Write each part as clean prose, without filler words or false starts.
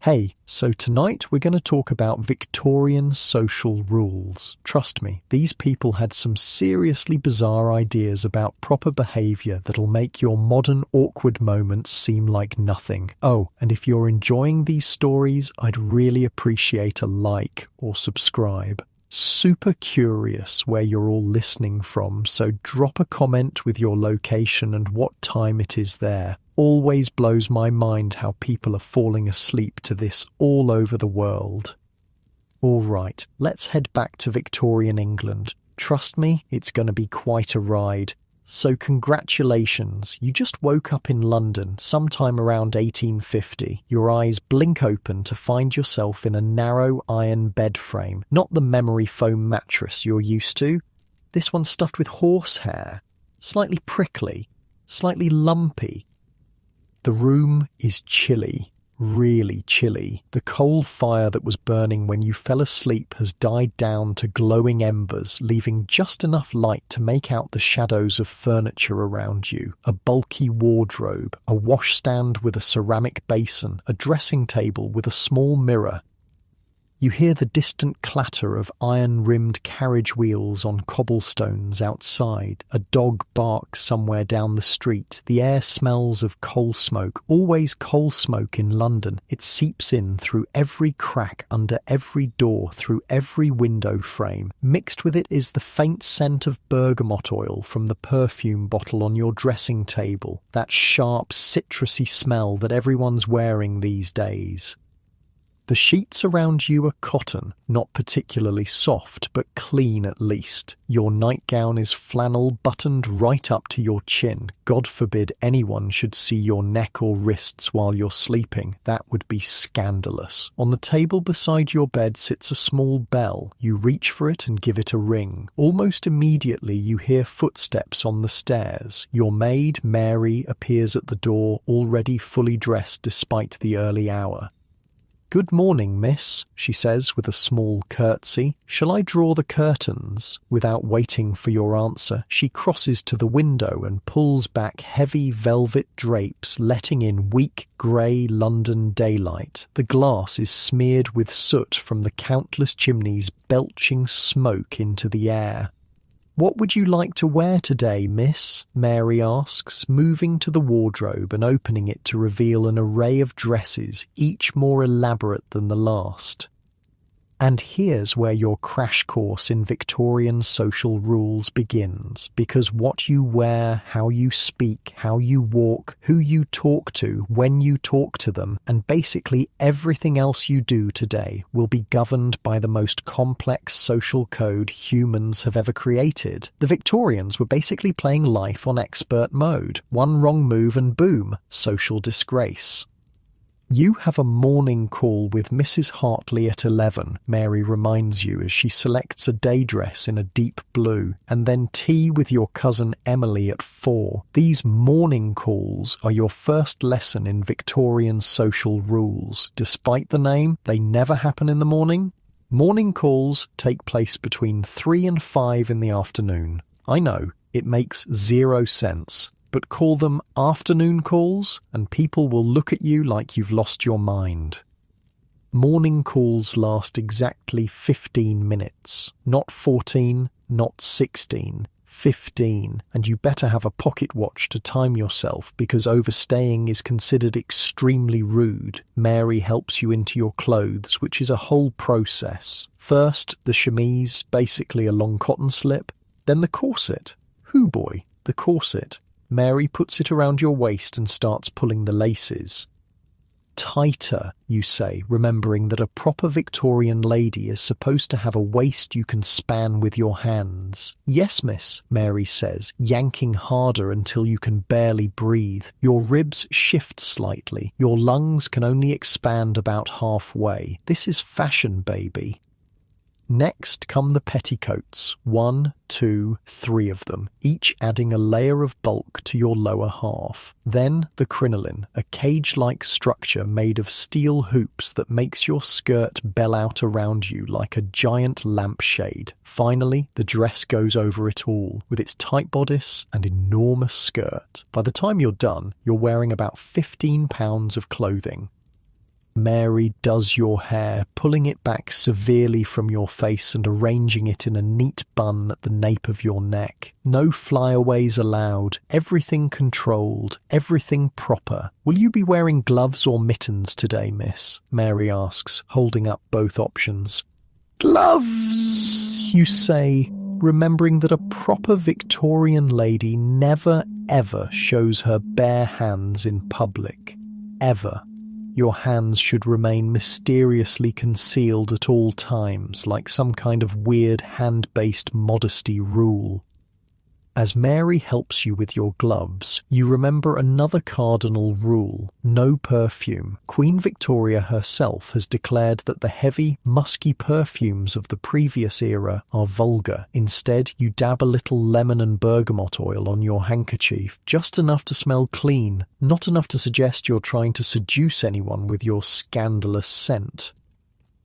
Hey, so tonight we're going to talk about Victorian social rules. Trust me, these people had some seriously bizarre ideas about proper behaviour that'll make your modern awkward moments seem like nothing. Oh, and if you're enjoying these stories, I'd really appreciate a like or subscribe. Super curious where you're all listening from, so drop a comment with your location and what time it is there. Always blows my mind how people are falling asleep to this all over the world. All right, let's head back to Victorian England. Trust me, it's going to be quite a ride. So congratulations, you just woke up in London sometime around 1850. Your eyes blink open to find yourself in a narrow iron bed frame, not the memory foam mattress you're used to. This one's stuffed with horsehair, slightly prickly, slightly lumpy. The room is chilly, really chilly. The coal fire that was burning when you fell asleep has died down to glowing embers, leaving just enough light to make out the shadows of furniture around you. A bulky wardrobe, a washstand with a ceramic basin, a dressing table with a small mirror. You hear the distant clatter of iron-rimmed carriage wheels on cobblestones outside. A dog barks somewhere down the street. The air smells of coal smoke. Always coal smoke in London. It seeps in through every crack, under every door, through every window frame. Mixed with it is the faint scent of bergamot oil from the perfume bottle on your dressing table. That sharp, citrusy smell that everyone's wearing these days. The sheets around you are cotton, not particularly soft, but clean at least. Your nightgown is flannel buttoned right up to your chin. God forbid anyone should see your neck or wrists while you're sleeping. That would be scandalous. On the table beside your bed sits a small bell. You reach for it and give it a ring. Almost immediately you hear footsteps on the stairs. Your maid, Mary, appears at the door, already fully dressed despite the early hour. "Good morning, miss," she says with a small curtsy. "Shall I draw the curtains?" Without waiting for your answer, she crosses to the window and pulls back heavy velvet drapes, letting in weak grey London daylight. The glass is smeared with soot from the countless chimneys belching smoke into the air. "What would you like to wear today, miss?" Mary asks, moving to the wardrobe and opening it to reveal an array of dresses, each more elaborate than the last. And here's where your crash course in Victorian social rules begins, because what you wear, how you speak, how you walk, who you talk to, when you talk to them, and basically everything else you do today will be governed by the most complex social code humans have ever created. The Victorians were basically playing life on expert mode. One wrong move and boom, social disgrace. "You have a morning call with Mrs. Hartley at 11, Mary reminds you as she selects a day dress in a deep blue, and then tea with your cousin Emily at 4. These morning calls are your first lesson in Victorian social rules. Despite the name, they never happen in the morning. Morning calls take place between 3 and 5 in the afternoon. I know, it makes zero sense. But call them afternoon calls and people will look at you like you've lost your mind. Morning calls last exactly 15 minutes. Not 14, not 16, 15. And you better have a pocket watch to time yourself because overstaying is considered extremely rude. Mary helps you into your clothes, which is a whole process. First, the chemise, basically a long cotton slip. Then the corset. Hoo boy, the corset. Mary puts it around your waist and starts pulling the laces. "Tighter," you say, remembering that a proper Victorian lady is supposed to have a waist you can span with your hands. "Yes, miss," Mary says, yanking harder until you can barely breathe. Your ribs shift slightly. Your lungs can only expand about halfway. This is fashion, baby. Next come the petticoats, 1, 2, 3 of them, each adding a layer of bulk to your lower half. Then the crinoline, a cage-like structure made of steel hoops that makes your skirt bell out around you like a giant lampshade. Finally, the dress goes over it all, with its tight bodice and enormous skirt. By the time you're done, you're wearing about 15 pounds of clothing. Mary does your hair, pulling it back severely from your face and arranging it in a neat bun at the nape of your neck. No flyaways allowed, everything controlled, everything proper. Will you be wearing gloves or mittens today, miss? Mary asks, holding up both options. Gloves, you say, remembering that a proper Victorian lady never ever shows her bare hands in public. Ever. Your hands should remain mysteriously concealed at all times, like some kind of weird hand-based modesty rule. As Mary helps you with your gloves, you remember another cardinal rule: no perfume. Queen Victoria herself has declared that the heavy, musky perfumes of the previous era are vulgar. Instead, you dab a little lemon and bergamot oil on your handkerchief, just enough to smell clean, not enough to suggest you're trying to seduce anyone with your scandalous scent.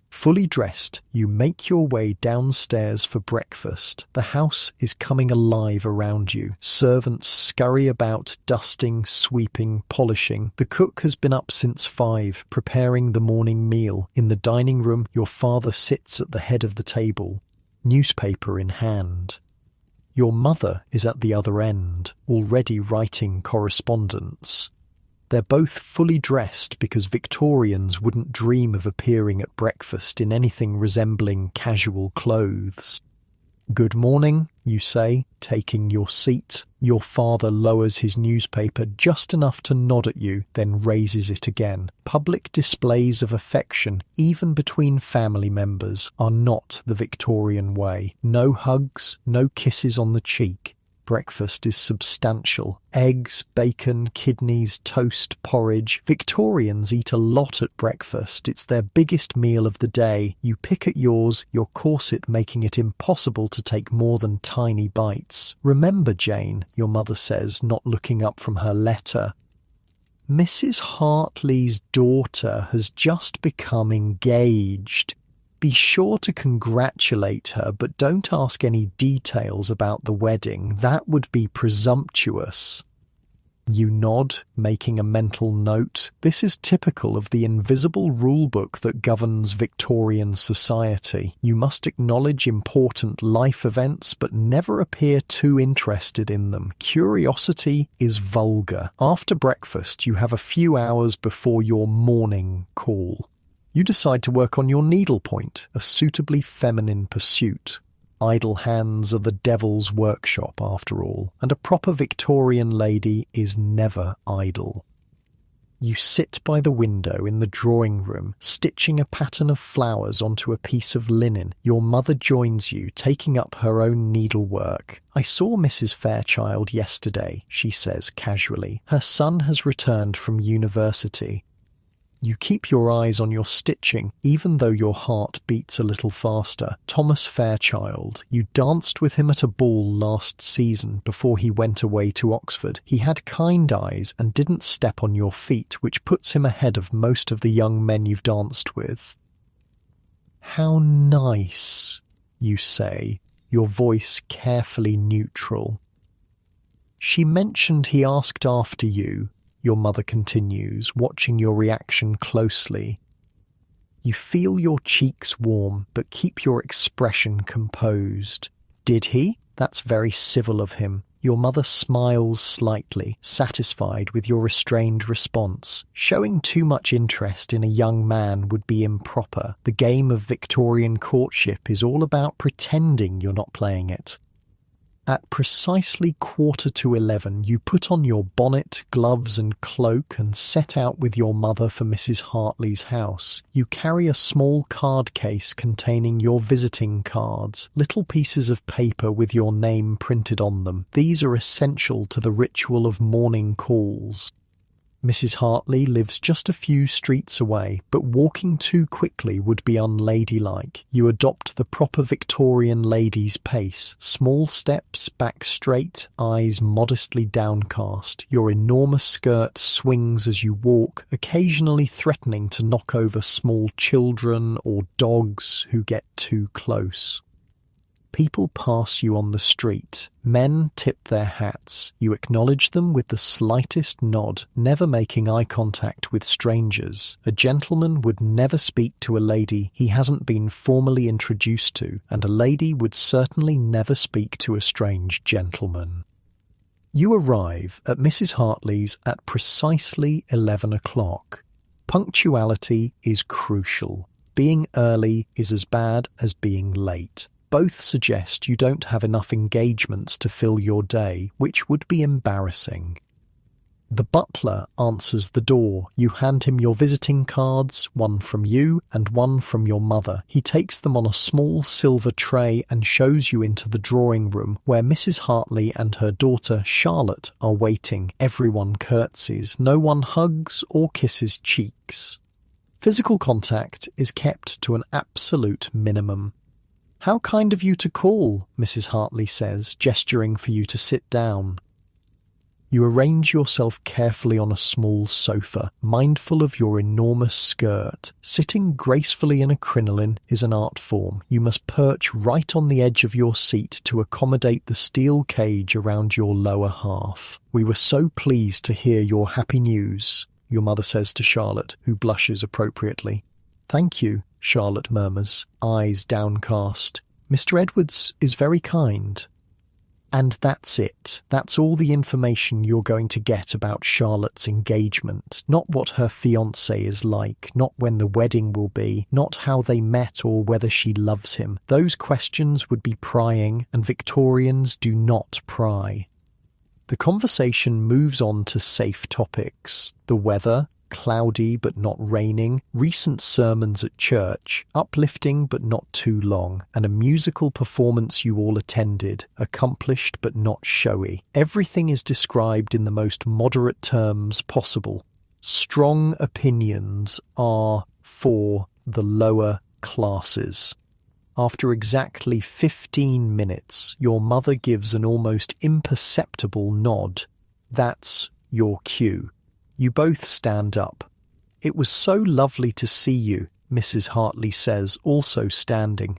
Fully dressed, you make your way downstairs for breakfast. The house is coming alive around you. Servants scurry about, dusting, sweeping, polishing. The cook has been up since 5, preparing the morning meal. In the dining room, your father sits at the head of the table, newspaper in hand. Your mother is at the other end, already writing correspondence. They're both fully dressed because Victorians wouldn't dream of appearing at breakfast in anything resembling casual clothes. Good morning, you say, taking your seat. Your father lowers his newspaper just enough to nod at you, then raises it again. Public displays of affection, even between family members, are not the Victorian way. No hugs, no kisses on the cheek. Breakfast is substantial. Eggs, bacon, kidneys, toast, porridge. Victorians eat a lot at breakfast. It's their biggest meal of the day. You pick at yours, your corset making it impossible to take more than tiny bites. Remember, Jane, your mother says, not looking up from her letter. Mrs. Hartley's daughter has just become engaged. Be sure to congratulate her, but don't ask any details about the wedding. That would be presumptuous. You nod, making a mental note. This is typical of the invisible rulebook that governs Victorian society. You must acknowledge important life events, but never appear too interested in them. Curiosity is vulgar. After breakfast, you have a few hours before your morning call. You decide to work on your needlepoint, a suitably feminine pursuit. Idle hands are the devil's workshop, after all, and a proper Victorian lady is never idle. You sit by the window in the drawing room, stitching a pattern of flowers onto a piece of linen. Your mother joins you, taking up her own needlework. I saw Mrs. Fairchild yesterday, she says casually. Her son has returned from university. You keep your eyes on your stitching, even though your heart beats a little faster. Thomas Fairchild. You danced with him at a ball last season before he went away to Oxford. He had kind eyes and didn't step on your feet, which puts him ahead of most of the young men you've danced with. How nice, you say, your voice carefully neutral. She mentioned he asked after you. Your mother continues, watching your reaction closely. You feel your cheeks warm, but keep your expression composed. Did he? That's very civil of him. Your mother smiles slightly, satisfied with your restrained response. Showing too much interest in a young man would be improper. The game of Victorian courtship is all about pretending you're not playing it. At precisely 11:15, you put on your bonnet, gloves and cloak and set out with your mother for Mrs. Hartley's house. You carry a small card case containing your visiting cards, little pieces of paper with your name printed on them. These are essential to the ritual of morning calls. Mrs. Hartley lives just a few streets away, but walking too quickly would be unladylike. You adopt the proper Victorian lady's pace. Small steps, back straight, eyes modestly downcast. Your enormous skirt swings as you walk, occasionally threatening to knock over small children or dogs who get too close. People pass you on the street. Men tip their hats. You acknowledge them with the slightest nod, never making eye contact with strangers. A gentleman would never speak to a lady he hasn't been formally introduced to, and a lady would certainly never speak to a strange gentleman. You arrive at Mrs. Hartley's at precisely 11 o'clock. Punctuality is crucial. Being early is as bad as being late. Both suggest you don't have enough engagements to fill your day, which would be embarrassing. The butler answers the door. You hand him your visiting cards, one from you and one from your mother. He takes them on a small silver tray and shows you into the drawing room where Mrs. Hartley and her daughter Charlotte are waiting. Everyone curtsies. No one hugs or kisses cheeks. Physical contact is kept to an absolute minimum. "How kind of you to call," Mrs. Hartley says, gesturing for you to sit down. You arrange yourself carefully on a small sofa, mindful of your enormous skirt. Sitting gracefully in a crinoline is an art form. You must perch right on the edge of your seat to accommodate the steel cage around your lower half. "We were so pleased to hear your happy news," your mother says to Charlotte, who blushes appropriately. "Thank you," Charlotte murmurs, eyes downcast. "Mr. Edwards is very kind." And that's it. That's all the information you're going to get about Charlotte's engagement. Not what her fiancé is like, not when the wedding will be, not how they met or whether she loves him. Those questions would be prying, and Victorians do not pry. The conversation moves on to safe topics. The weather, cloudy but not raining, recent sermons at church, uplifting but not too long, and a musical performance you all attended, accomplished but not showy. Everything is described in the most moderate terms possible. Strong opinions are for the lower classes. After exactly 15 minutes, your mother gives an almost imperceptible nod. That's your cue. You both stand up. "It was so lovely to see you," Mrs. Hartley says, also standing.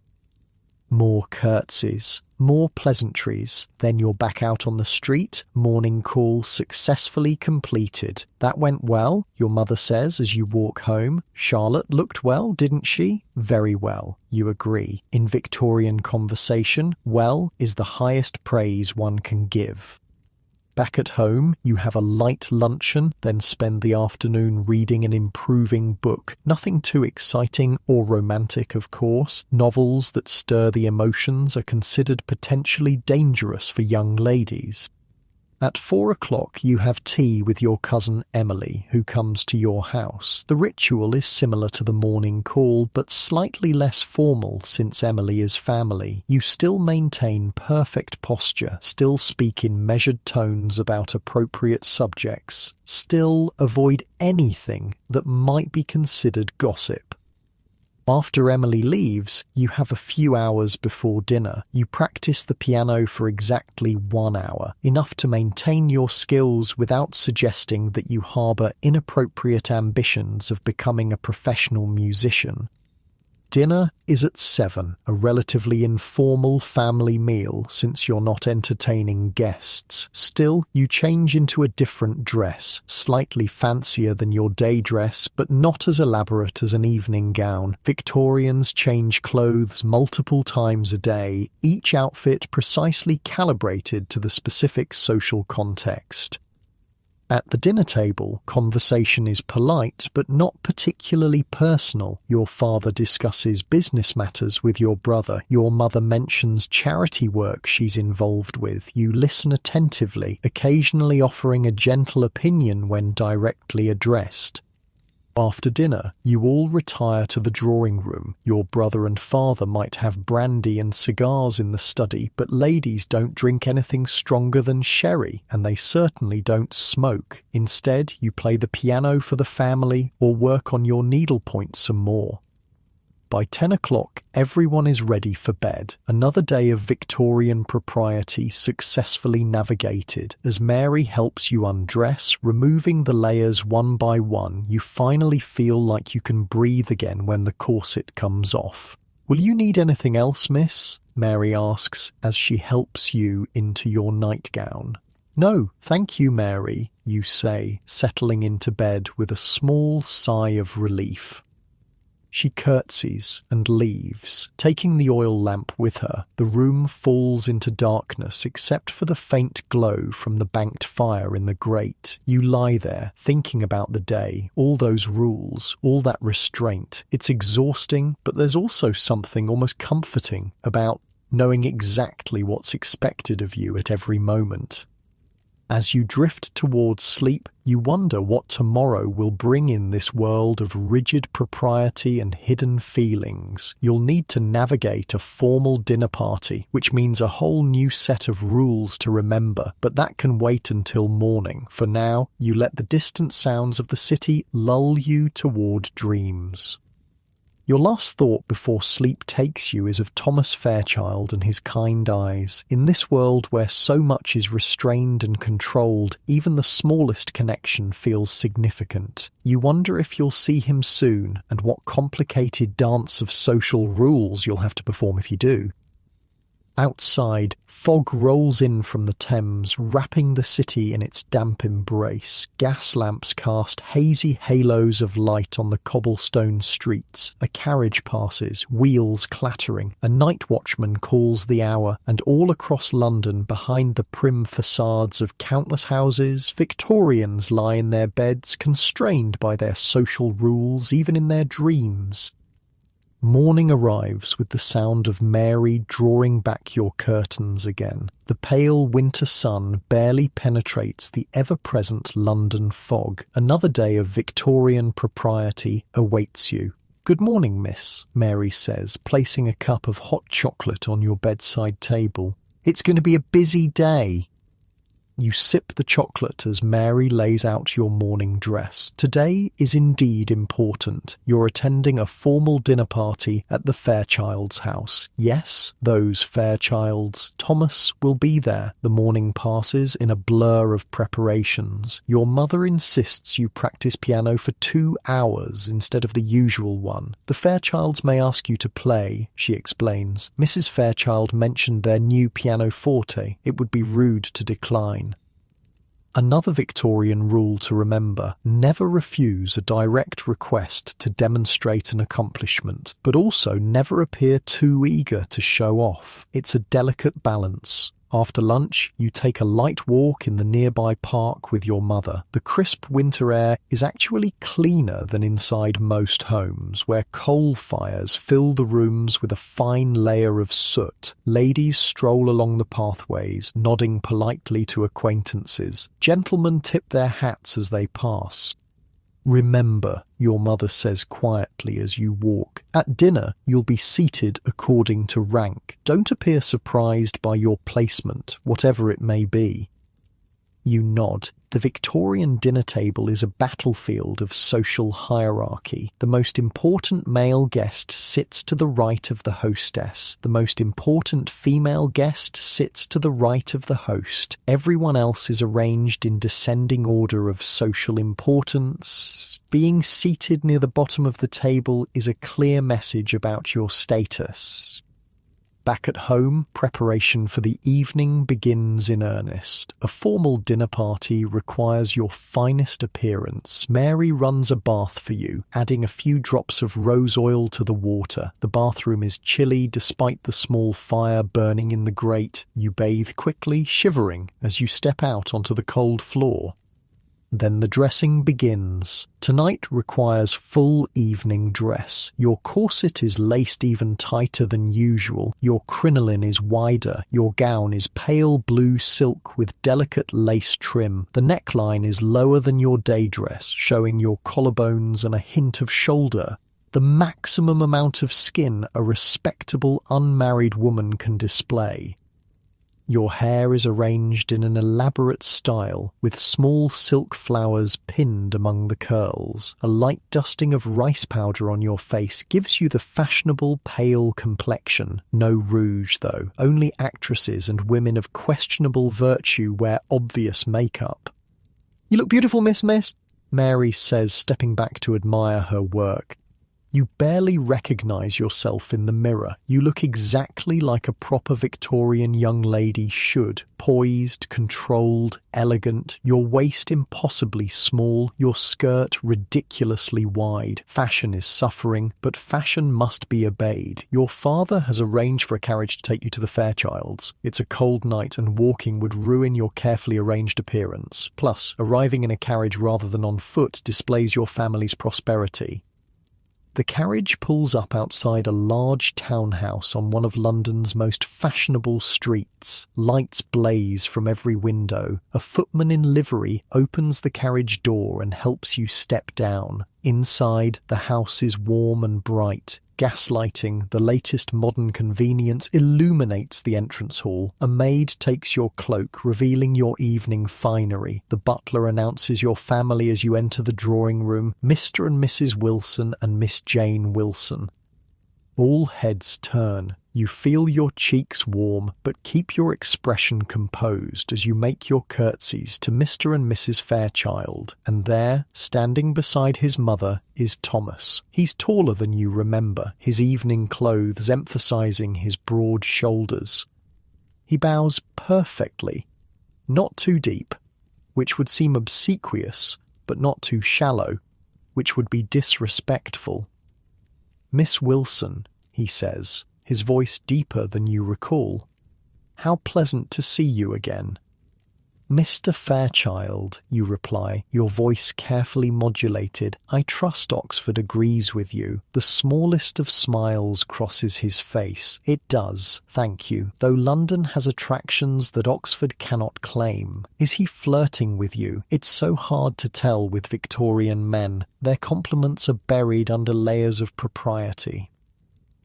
More curtsies, more pleasantries. Then you're back out on the street, morning call successfully completed. "That went well," your mother says as you walk home. "Charlotte looked well, didn't she?" "Very well," you agree. In Victorian conversation, well is the highest praise one can give. Back at home, you have a light luncheon, then spend the afternoon reading an improving book. Nothing too exciting or romantic, of course. Novels that stir the emotions are considered potentially dangerous for young ladies. At 4 o'clock, you have tea with your cousin Emily, who comes to your house. The ritual is similar to the morning call, but slightly less formal since Emily is family. You still maintain perfect posture, still speak in measured tones about appropriate subjects, still avoid anything that might be considered gossip. After Emily leaves, you have a few hours before dinner. You practice the piano for exactly 1 hour, enough to maintain your skills without suggesting that you harbour inappropriate ambitions of becoming a professional musician. Dinner is at 7, a relatively informal family meal since you're not entertaining guests. Still, you change into a different dress, slightly fancier than your day dress, but not as elaborate as an evening gown. Victorians change clothes multiple times a day, each outfit precisely calibrated to the specific social context. At the dinner table, conversation is polite but not particularly personal. Your father discusses business matters with your brother. Your mother mentions charity work she's involved with. You listen attentively, occasionally offering a gentle opinion when directly addressed. After dinner, you all retire to the drawing room. Your brother and father might have brandy and cigars in the study, but ladies don't drink anything stronger than sherry, and they certainly don't smoke. Instead, you play the piano for the family or work on your needlepoint some more. By 10 o'clock, everyone is ready for bed. Another day of Victorian propriety successfully navigated. As Mary helps you undress, removing the layers one by one, you finally feel like you can breathe again when the corset comes off. "Will you need anything else, miss?" Mary asks as she helps you into your nightgown. "No, thank you, Mary," you say, settling into bed with a small sigh of relief. She curtsies and leaves, taking the oil lamp with her. The room falls into darkness except for the faint glow from the banked fire in the grate. You lie there, thinking about the day, all those rules, all that restraint. It's exhausting, but there's also something almost comforting about knowing exactly what's expected of you at every moment. As you drift towards sleep, you wonder what tomorrow will bring in this world of rigid propriety and hidden feelings. You'll need to navigate a formal dinner party, which means a whole new set of rules to remember, but that can wait until morning. For now, you let the distant sounds of the city lull you toward dreams. Your last thought before sleep takes you is of Thomas Fairchild and his kind eyes. In this world where so much is restrained and controlled, even the smallest connection feels significant. You wonder if you'll see him soon, and what complicated dance of social rules you'll have to perform if you do. Outside, fog rolls in from the Thames, wrapping the city in its damp embrace. Gas lamps cast hazy halos of light on the cobblestone streets. A carriage passes, wheels clattering. A night watchman calls the hour, and all across London, behind the prim facades of countless houses, Victorians lie in their beds, constrained by their social rules, even in their dreams. Morning arrives with the sound of Mary drawing back your curtains again. The pale winter sun barely penetrates the ever-present London fog. Another day of Victorian propriety awaits you. "Good morning, miss," Mary says, placing a cup of hot chocolate on your bedside table. "It's going to be a busy day." You sip the chocolate as Mary lays out your morning dress. Today is indeed important. You're attending a formal dinner party at the Fairchilds' house. Yes, those Fairchilds. Thomas will be there. The morning passes in a blur of preparations. Your mother insists you practice piano for 2 hours instead of the usual one. "The Fairchilds may ask you to play," she explains. "Mrs. Fairchild mentioned their new pianoforte. It would be rude to decline." Another Victorian rule to remember: never refuse a direct request to demonstrate an accomplishment, but also never appear too eager to show off. It's a delicate balance. After lunch, you take a light walk in the nearby park with your mother. The crisp winter air is actually cleaner than inside most homes, where coal fires fill the rooms with a fine layer of soot. Ladies stroll along the pathways, nodding politely to acquaintances. Gentlemen tip their hats as they pass. "Remember," your mother says quietly as you walk, "at dinner you'll be seated according to rank. Don't appear surprised by your placement, whatever it may be." You nod. The Victorian dinner table is a battlefield of social hierarchy. The most important male guest sits to the right of the hostess. The most important female guest sits to the right of the host. Everyone else is arranged in descending order of social importance. Being seated near the bottom of the table is a clear message about your status. Back at home, preparation for the evening begins in earnest. A formal dinner party requires your finest appearance. Mary runs a bath for you, adding a few drops of rose oil to the water. The bathroom is chilly despite the small fire burning in the grate. You bathe quickly, shivering, as you step out onto the cold floor. Then the dressing begins. Tonight requires full evening dress. Your corset is laced even tighter than usual. Your crinoline is wider. Your gown is pale blue silk with delicate lace trim. The neckline is lower than your day dress, showing your collarbones and a hint of shoulder. The maximum amount of skin a respectable unmarried woman can display. Your hair is arranged in an elaborate style, with small silk flowers pinned among the curls. A light dusting of rice powder on your face gives you the fashionable pale complexion. No rouge, though. Only actresses and women of questionable virtue wear obvious makeup. "You look beautiful, Miss," Mary says, stepping back to admire her work. You barely recognize yourself in the mirror. You look exactly like a proper Victorian young lady should. Poised, controlled, elegant, your waist impossibly small, your skirt ridiculously wide. Fashion is suffering, but fashion must be obeyed. Your father has arranged for a carriage to take you to the Fairchilds. It's a cold night and walking would ruin your carefully arranged appearance. Plus, arriving in a carriage rather than on foot displays your family's prosperity. The carriage pulls up outside a large townhouse on one of London's most fashionable streets. Lights blaze from every window. A footman in livery opens the carriage door and helps you step down. Inside, the house is warm and bright. Gaslighting, the latest modern convenience, illuminates the entrance hall. A maid takes your cloak, revealing your evening finery. The butler announces your family as you enter the drawing room, Mr. and Mrs. Wilson and Miss Jane Wilson. All heads turn. You feel your cheeks warm, but keep your expression composed as you make your curtsies to Mr. and Mrs. Fairchild. And there, standing beside his mother, is Thomas. He's taller than you remember, his evening clothes emphasizing his broad shoulders. He bows perfectly, not too deep, which would seem obsequious, but not too shallow, which would be disrespectful. "Miss Wilson," he says, his voice deeper than you recall. "How pleasant to see you again." "Mr. Fairchild," you reply, your voice carefully modulated. "I trust Oxford agrees with you." The smallest of smiles crosses his face. "It does, thank you, though London has attractions that Oxford cannot claim." Is he flirting with you? It's so hard to tell with Victorian men. Their compliments are buried under layers of propriety.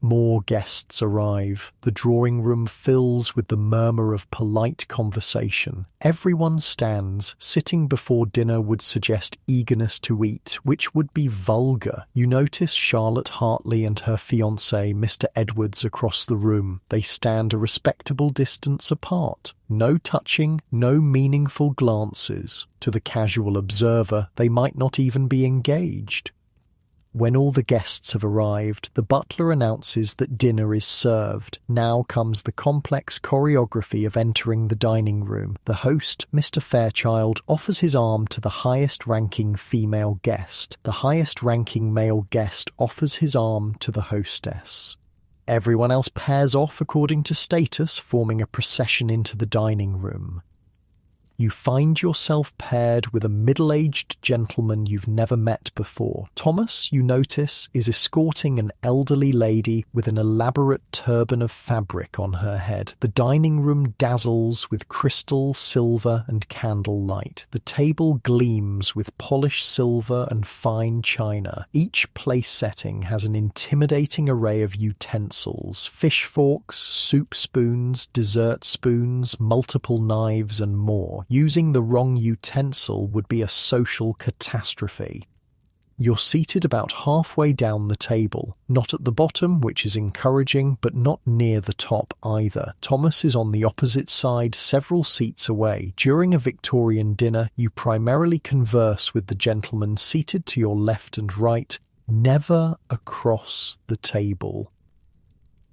More guests arrive. The drawing room fills with the murmur of polite conversation. Everyone stands. Sitting before dinner would suggest eagerness to eat, which would be vulgar. You notice Charlotte Hartley and her fiancé, Mr. Edwards, across the room. They stand a respectable distance apart. No touching, no meaningful glances. To the casual observer, they might not even be engaged. When all the guests have arrived, the butler announces that dinner is served. Now comes the complex choreography of entering the dining room. The host, Mr. Fairchild, offers his arm to the highest-ranking female guest. The highest-ranking male guest offers his arm to the hostess. Everyone else pairs off according to status, forming a procession into the dining room. You find yourself paired with a middle-aged gentleman you've never met before. Thomas, you notice, is escorting an elderly lady with an elaborate turban of fabric on her head. The dining room dazzles with crystal, silver, and candle light. The table gleams with polished silver and fine china. Each place setting has an intimidating array of utensils: fish forks, soup spoons, dessert spoons, multiple knives, and more. Using the wrong utensil would be a social catastrophe. You're seated about halfway down the table, not at the bottom, which is encouraging, but not near the top either. Thomas is on the opposite side, several seats away. During a Victorian dinner, you primarily converse with the gentleman seated to your left and right, never across the table.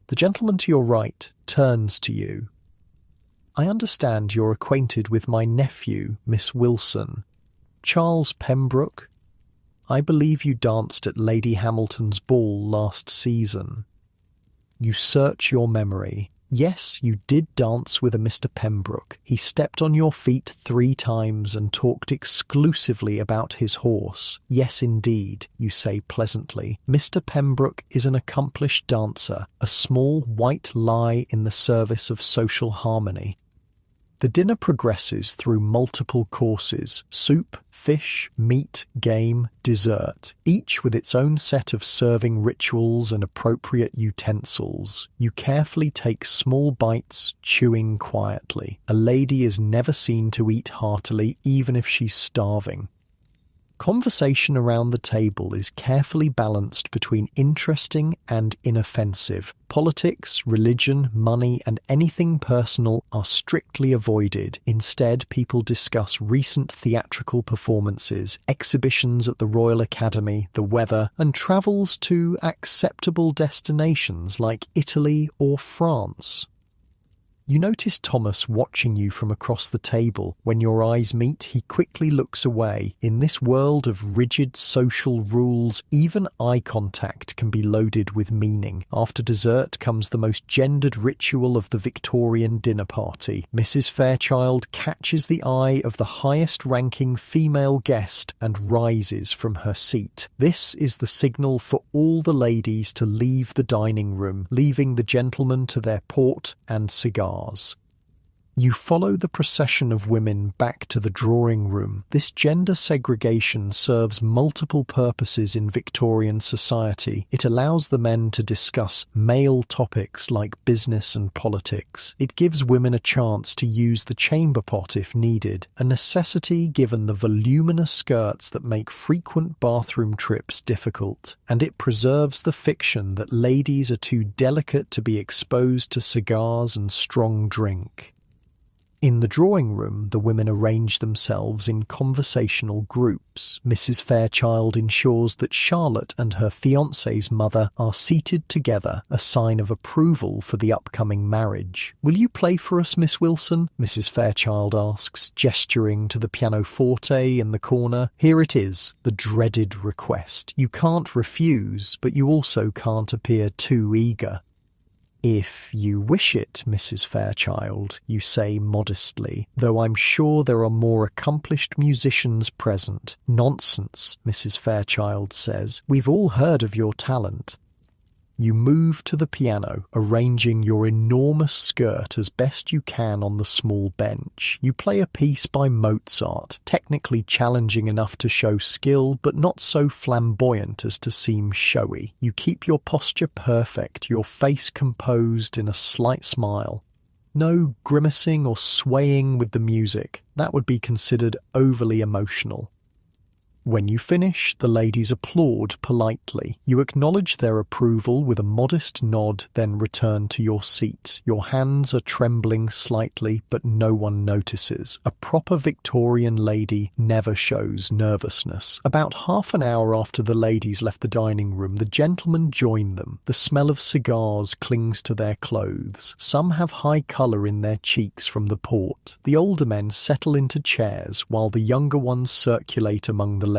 The gentleman to your right turns to you. "I understand you're acquainted with my nephew, Miss Wilson. Charles Pembroke. I believe you danced at Lady Hamilton's ball last season." You search your memory. Yes, you did dance with a Mr. Pembroke. He stepped on your feet 3 times and talked exclusively about his horse. "Yes, indeed," you say pleasantly. "Mr. Pembroke is an accomplished dancer, a small white lie in the service of social harmony." The dinner progresses through multiple courses: soup, fish, meat, game, dessert, each with its own set of serving rituals and appropriate utensils. You carefully take small bites, chewing quietly. A lady is never seen to eat heartily, even if she's starving. Conversation around the table is carefully balanced between interesting and inoffensive. Politics, religion, money, and anything personal are strictly avoided. Instead, people discuss recent theatrical performances, exhibitions at the Royal Academy, the weather, and travels to acceptable destinations like Italy or France. You notice Thomas watching you from across the table. When your eyes meet, he quickly looks away. In this world of rigid social rules, even eye contact can be loaded with meaning. After dessert comes the most gendered ritual of the Victorian dinner party. Mrs. Fairchild catches the eye of the highest-ranking female guest and rises from her seat. This is the signal for all the ladies to leave the dining room, leaving the gentlemen to their port and cigars. You follow the procession of women back to the drawing room. This gender segregation serves multiple purposes in Victorian society. It allows the men to discuss male topics like business and politics. It gives women a chance to use the chamber pot if needed, a necessity given the voluminous skirts that make frequent bathroom trips difficult. And it preserves the fiction that ladies are too delicate to be exposed to cigars and strong drink. In the drawing room, the women arrange themselves in conversational groups. Mrs. Fairchild ensures that Charlotte and her fiancé's mother are seated together, a sign of approval for the upcoming marriage. "Will you play for us, Miss Wilson?" Mrs. Fairchild asks, gesturing to the pianoforte in the corner. Here it is, the dreaded request. You can't refuse, but you also can't appear too eager. "If you wish it, Mrs. Fairchild," you say modestly, "though I'm sure there are more accomplished musicians present." "Nonsense," Mrs. Fairchild says. "We've all heard of your talent." You move to the piano, arranging your enormous skirt as best you can on the small bench. You play a piece by Mozart, technically challenging enough to show skill, but not so flamboyant as to seem showy. You keep your posture perfect, your face composed in a slight smile. No grimacing or swaying with the music. That would be considered overly emotional. When you finish, the ladies applaud politely. You acknowledge their approval with a modest nod, then return to your seat. Your hands are trembling slightly, but no one notices. A proper Victorian lady never shows nervousness. About half an hour after the ladies left the dining room, the gentlemen join them. The smell of cigars clings to their clothes. Some have high colour in their cheeks from the port. The older men settle into chairs, while the younger ones circulate among the ladies.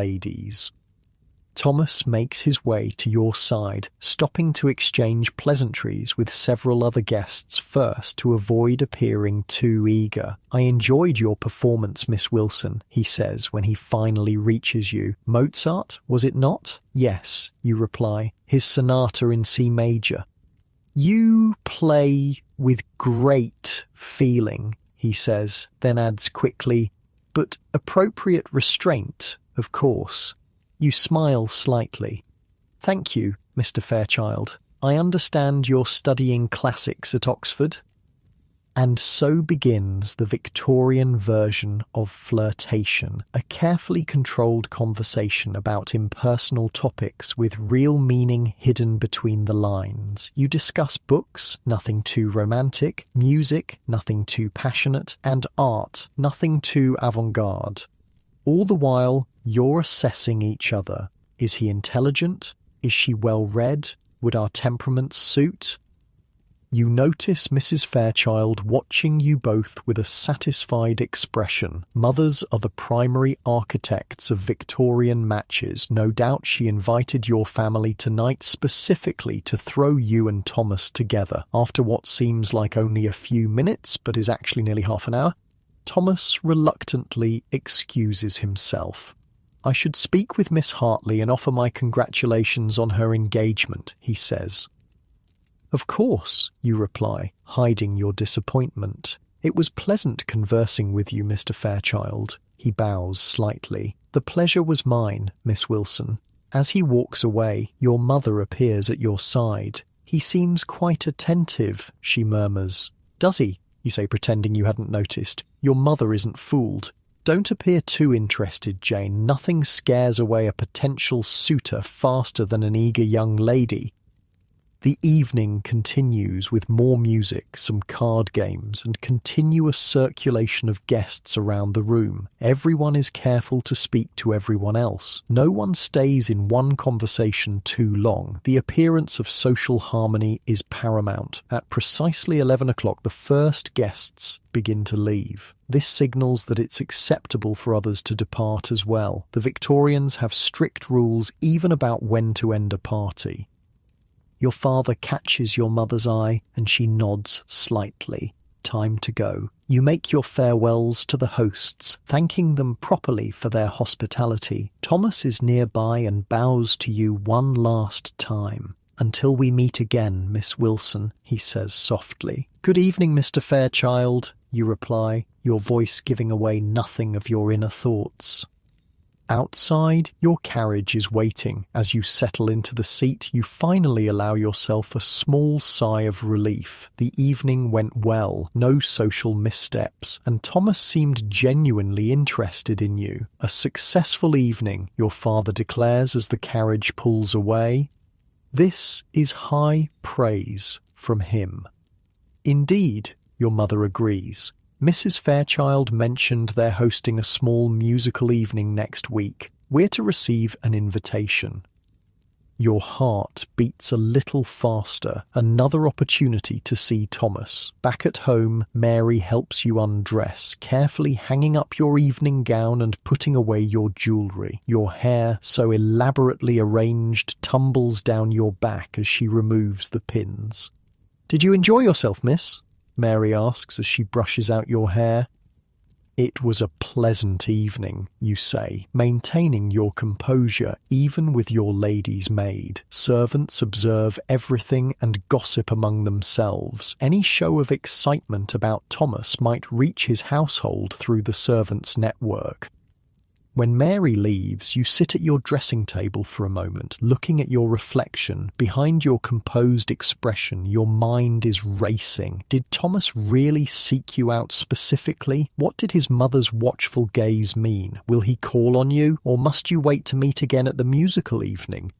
Thomas makes his way to your side, stopping to exchange pleasantries with several other guests first to avoid appearing too eager. "I enjoyed your performance, Miss Wilson," he says when he finally reaches you. "Mozart, was it not?" "Yes," you reply. "His sonata in C major." "You play with great feeling," he says, then adds quickly, "but appropriate restraint, of course." You smile slightly. "Thank you, Mr. Fairchild. I understand you're studying classics at Oxford." And so begins the Victorian version of flirtation, a carefully controlled conversation about impersonal topics with real meaning hidden between the lines. You discuss books, nothing too romantic, music, nothing too passionate, and art, nothing too avant-garde. All the while, you're assessing each other. Is he intelligent? Is she well-read? Would our temperaments suit? You notice Mrs. Fairchild watching you both with a satisfied expression. Mothers are the primary architects of Victorian matches. No doubt she invited your family tonight specifically to throw you and Thomas together. After what seems like only a few minutes, but is actually nearly half an hour, Thomas reluctantly excuses himself. "I should speak with Miss Hartley and offer my congratulations on her engagement," he says. "Of course," you reply, hiding your disappointment. "It was pleasant conversing with you, Mr. Fairchild." He bows slightly. "The pleasure was mine, Miss Wilson." As he walks away, your mother appears at your side. "He seems quite attentive," she murmurs. "Does he?" you say, pretending you hadn't noticed. Your mother isn't fooled. Don't appear too interested, Jane. Nothing scares away a potential suitor faster than an eager young lady. The evening continues with more music, some card games, and continuous circulation of guests around the room. Everyone is careful to speak to everyone else. No one stays in one conversation too long. The appearance of social harmony is paramount. At precisely 11 o'clock, the first guests begin to leave. This signals that it's acceptable for others to depart as well. The Victorians have strict rules even about when to end a party. Your father catches your mother's eye and she nods slightly. Time to go. You make your farewells to the hosts, thanking them properly for their hospitality. Thomas is nearby and bows to you one last time. "Until we meet again, Miss Wilson," he says softly. "Good evening, Mr. Fairchild," you reply, your voice giving away nothing of your inner thoughts. Outside, your carriage is waiting. As you settle into the seat, you finally allow yourself a small sigh of relief. The evening went well, no social missteps, and Thomas seemed genuinely interested in you. A successful evening, your father declares as the carriage pulls away. This is high praise from him. Indeed, your mother agrees. Mrs. Fairchild mentioned they're hosting a small musical evening next week. We're to receive an invitation. Your heart beats a little faster. Another opportunity to see Thomas. Back at home, Mary helps you undress, carefully hanging up your evening gown and putting away your jewellery. Your hair, so elaborately arranged, tumbles down your back as she removes the pins. "Did you enjoy yourself, miss?" Mary asks as she brushes out your hair. "It was a pleasant evening," you say, maintaining your composure even with your lady's maid. Servants observe everything and gossip among themselves. Any show of excitement about Thomas might reach his household through the servants' network. When Mary leaves, you sit at your dressing table for a moment, looking at your reflection. Behind your composed expression, your mind is racing. Did Thomas really seek you out specifically? What did his mother's watchful gaze mean? Will he call on you, or must you wait to meet again at the musical evening?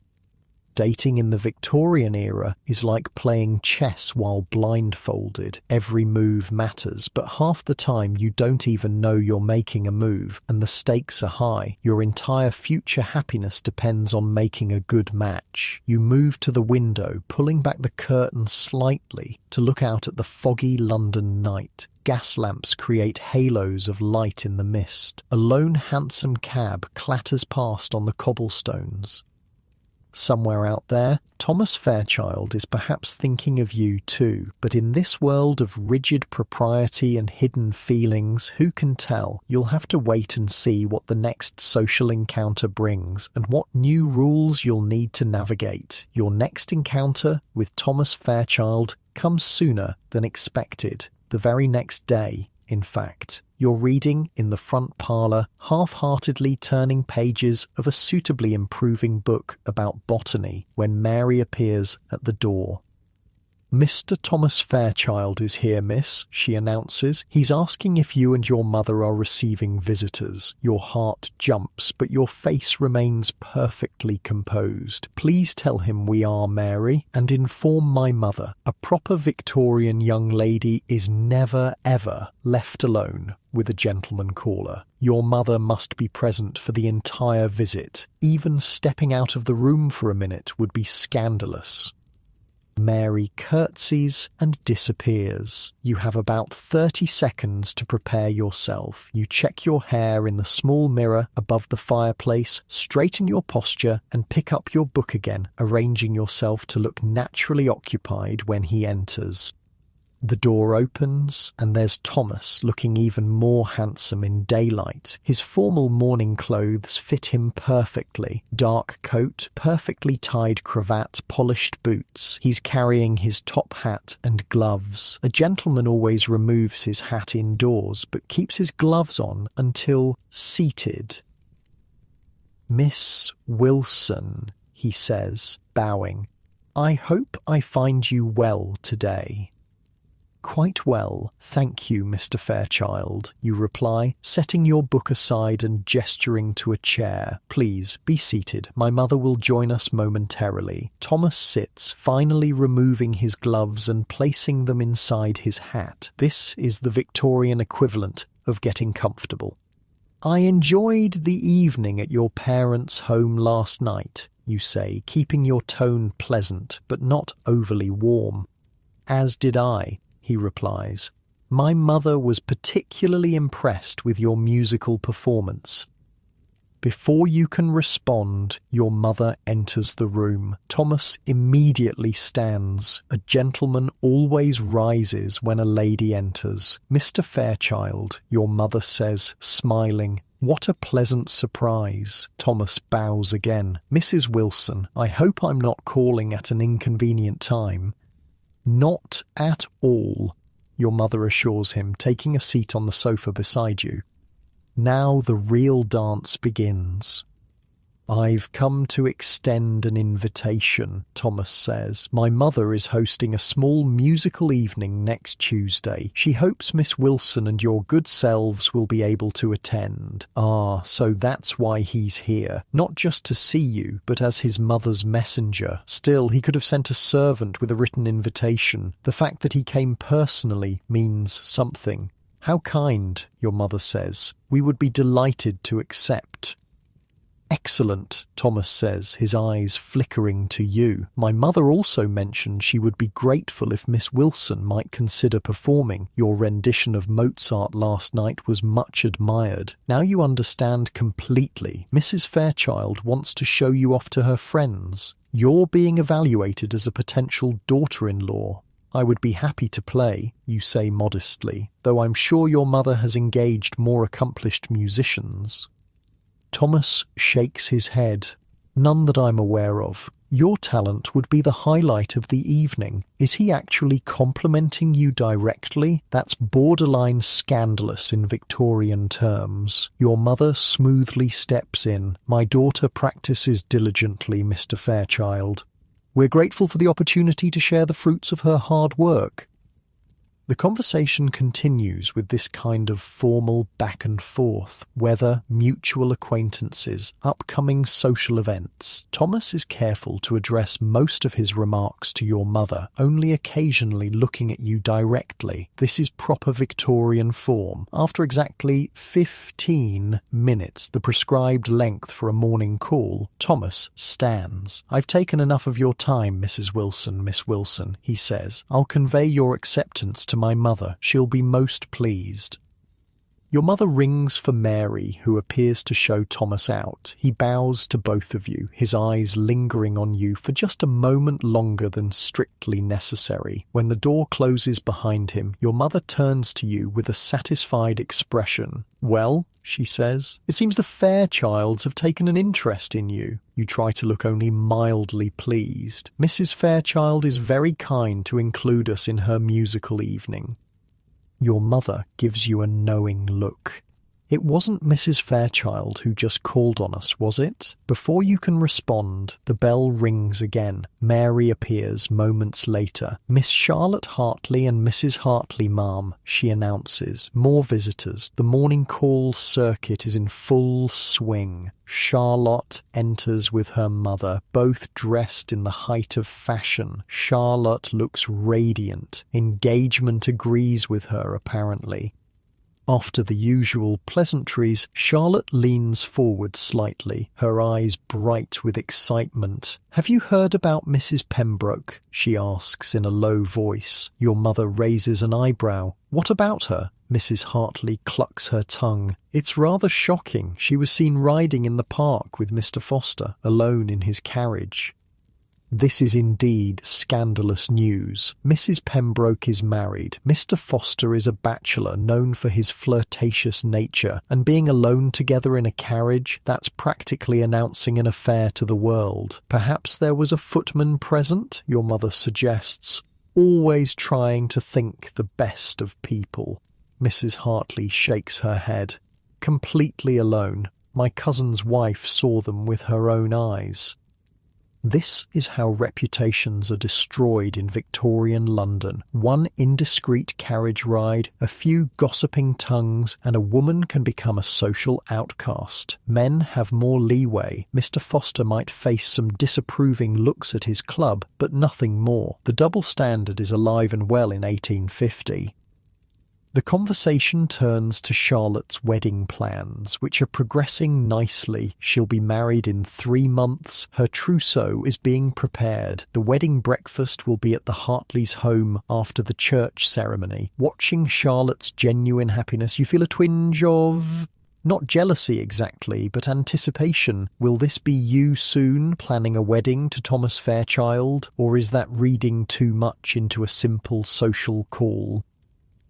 Dating in the Victorian era is like playing chess while blindfolded. Every move matters, but half the time you don't even know you're making a move, and the stakes are high. Your entire future happiness depends on making a good match. You move to the window, pulling back the curtain slightly to look out at the foggy London night. Gas lamps create halos of light in the mist. A lone hansom cab clatters past on the cobblestones. Somewhere out there, Thomas Fairchild is perhaps thinking of you too, but in this world of rigid propriety and hidden feelings, who can tell? You'll have to wait and see what the next social encounter brings and what new rules you'll need to navigate. Your next encounter with Thomas Fairchild comes sooner than expected, the very next day, in fact. You're reading in the front parlour, half-heartedly turning pages of a suitably improving book about botany when Mary appears at the door. "Mr. Thomas Fairchild is here, miss," she announces. "He's asking if you and your mother are receiving visitors." Your heart jumps, but your face remains perfectly composed. "Please tell him we are, Mary, and inform my mother. A proper Victorian young lady is never, ever left alone with a gentleman caller. Your mother must be present for the entire visit. Even stepping out of the room for a minute would be scandalous." Mary curtsies and disappears. You have about 30 seconds to prepare yourself. You check your hair in the small mirror above the fireplace, straighten your posture, and pick up your book again, arranging yourself to look naturally occupied when he enters. The door opens, and there's Thomas, looking even more handsome in daylight. His formal morning clothes fit him perfectly. Dark coat, perfectly tied cravat, polished boots. He's carrying his top hat and gloves. A gentleman always removes his hat indoors, but keeps his gloves on until seated. "Miss Wilson," he says, bowing. "I hope I find you well today." "Quite well, thank you, Mr. Fairchild," you reply, setting your book aside and gesturing to a chair. "Please, be seated. My mother will join us momentarily." Thomas sits, finally removing his gloves and placing them inside his hat. This is the Victorian equivalent of getting comfortable. "I enjoyed the evening at your parents' home last night," you say, keeping your tone pleasant but not overly warm. "As did I," he replies. "My mother was particularly impressed with your musical performance." Before you can respond, your mother enters the room. Thomas immediately stands. A gentleman always rises when a lady enters. "Mr. Fairchild," your mother says, smiling. "What a pleasant surprise." Thomas bows again. "Mrs. Wilson, I hope I'm not calling at an inconvenient time." "Not at all," your mother assures him, taking a seat on the sofa beside you. Now the real dance begins. "I've come to extend an invitation," Thomas says. "My mother is hosting a small musical evening next Tuesday. She hopes Miss Wilson and your good selves will be able to attend." "Ah, so that's why he's here. Not just to see you, but as his mother's messenger. Still, he could have sent a servant with a written invitation. The fact that he came personally means something." "How kind," your mother says. "We would be delighted to accept." "Excellent," Thomas says, his eyes flickering to you. "My mother also mentioned she would be grateful if Miss Wilson might consider performing. Your rendition of Mozart last night was much admired." Now you understand completely. Mrs. Fairchild wants to show you off to her friends. You're being evaluated as a potential daughter-in-law. "I would be happy to play," you say modestly, "though I'm sure your mother has engaged more accomplished musicians." Thomas shakes his head. "None that I'm aware of. Your talent would be the highlight of the evening." Is he actually complimenting you directly? That's borderline scandalous in Victorian terms. Your mother smoothly steps in. "My daughter practices diligently, Mr. Fairchild. We're grateful for the opportunity to share the fruits of her hard work." The conversation continues with this kind of formal back and forth, weather, mutual acquaintances, upcoming social events. Thomas is careful to address most of his remarks to your mother, only occasionally looking at you directly. This is proper Victorian form. After exactly 15 minutes, the prescribed length for a morning call, Thomas stands. "I've taken enough of your time, Mrs. Wilson, Miss Wilson," he says. "I'll convey your acceptance to my mother. She'll be most pleased." Your mother rings for Mary, who appears to show Thomas out. He bows to both of you, his eyes lingering on you for just a moment longer than strictly necessary. When the door closes behind him, your mother turns to you with a satisfied expression. "Well," she says, "it seems the Fairchilds have taken an interest in you." You try to look only mildly pleased. "Mrs. Fairchild is very kind to include us in her musical evening." Your mother gives you a knowing look. "It wasn't Mrs. Fairchild who just called on us, was it?" Before you can respond, the bell rings again. Mary appears moments later. "Miss Charlotte Hartley and Mrs. Hartley, ma'am," she announces. "More visitors. The morning call circuit is in full swing." Charlotte enters with her mother, both dressed in the height of fashion. Charlotte looks radiant. Engagement agrees with her, apparently. After the usual pleasantries, Charlotte leans forward slightly, her eyes bright with excitement. "Have you heard about Mrs. Pembroke?" she asks in a low voice. Your mother raises an eyebrow. "What about her?" Mrs. Hartley clucks her tongue. "It's rather shocking. She was seen riding in the park with Mr. Foster, alone in his carriage." This is indeed scandalous news. Mrs. Pembroke is married. Mr. Foster is a bachelor known for his flirtatious nature, and being alone together in a carriage, that's practically announcing an affair to the world. "Perhaps there was a footman present," your mother suggests, always trying to think the best of people. Mrs. Hartley shakes her head. "Completely alone. My cousin's wife saw them with her own eyes." This is how reputations are destroyed in Victorian London. One indiscreet carriage ride, a few gossiping tongues, and a woman can become a social outcast. Men have more leeway. Mr. Foster might face some disapproving looks at his club, but nothing more. The double standard is alive and well in 1850. The conversation turns to Charlotte's wedding plans, which are progressing nicely. She'll be married in 3 months. Her trousseau is being prepared. The wedding breakfast will be at the Hartleys' home after the church ceremony. Watching Charlotte's genuine happiness, you feel a twinge of... not jealousy exactly, but anticipation. Will this be you soon, planning a wedding to Thomas Fairchild? Or is that reading too much into a simple social call?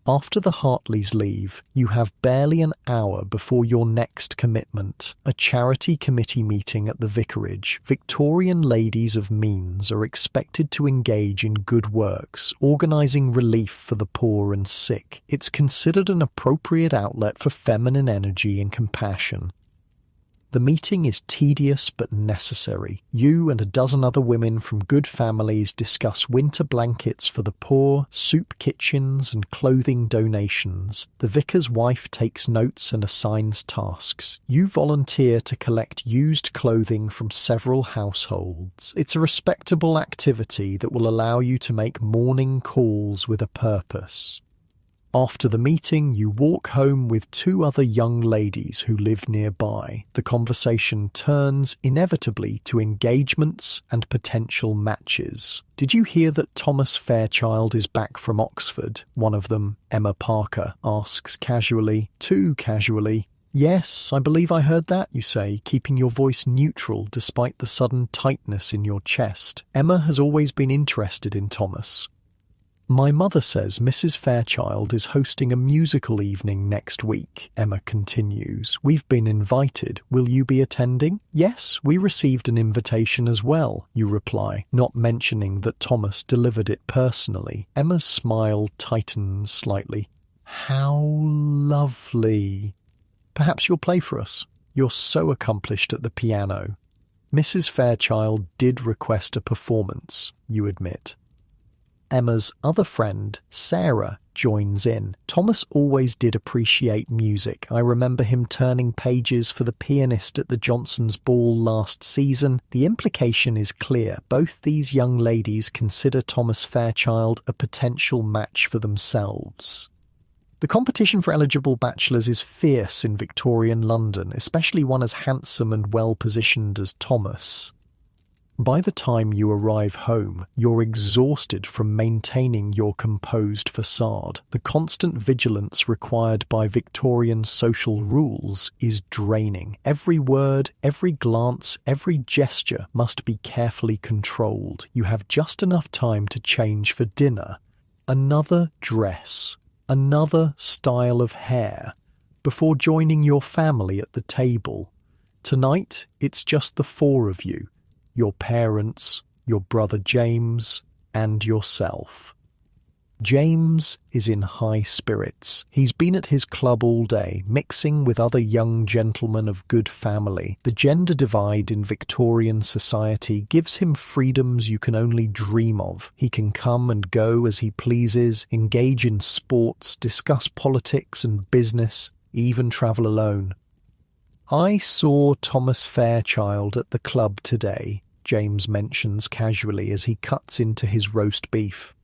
After the Hartleys leave, you have barely an hour before your next commitment, a charity committee meeting at the vicarage. Victorian ladies of means are expected to engage in good works, organising relief for the poor and sick. It's considered an appropriate outlet for feminine energy and compassion. The meeting is tedious but necessary. You and a dozen other women from good families discuss winter blankets for the poor, soup kitchens and clothing donations. The vicar's wife takes notes and assigns tasks. You volunteer to collect used clothing from several households. It's a respectable activity that will allow you to make morning calls with a purpose. After the meeting, you walk home with 2 other young ladies who live nearby. The conversation turns inevitably to engagements and potential matches. Did you hear that Thomas Fairchild is back from Oxford? One of them, Emma Parker, asks casually, too casually. Yes, I believe I heard that, you say, keeping your voice neutral despite the sudden tightness in your chest. Emma has always been interested in Thomas. My mother says Mrs. Fairchild is hosting a musical evening next week, Emma continues. We've been invited. Will you be attending? Yes, we received an invitation as well, you reply, not mentioning that Thomas delivered it personally. Emma's smile tightens slightly. How lovely. Perhaps you'll play for us. You're so accomplished at the piano. Mrs. Fairchild did request a performance, you admit. Emma's other friend, Sarah, joins in. Thomas always did appreciate music. I remember him turning pages for the pianist at the Johnsons' ball last season. The implication is clear. Both these young ladies consider Thomas Fairchild a potential match for themselves. The competition for eligible bachelors is fierce in Victorian London, especially one as handsome and well-positioned as Thomas. By the time you arrive home, you're exhausted from maintaining your composed facade. The constant vigilance required by Victorian social rules is draining. Every word, every glance, every gesture must be carefully controlled. You have just enough time to change for dinner. Another dress, another style of hair, before joining your family at the table. Tonight, it's just the 4 of you. Your parents, your brother James, and yourself. James is in high spirits. He's been at his club all day, mixing with other young gentlemen of good family. The gender divide in Victorian society gives him freedoms you can only dream of. He can come and go as he pleases, engage in sports, discuss politics and business, even travel alone. I saw Thomas Fairchild at the club today, James mentions casually as he cuts into his roast beef.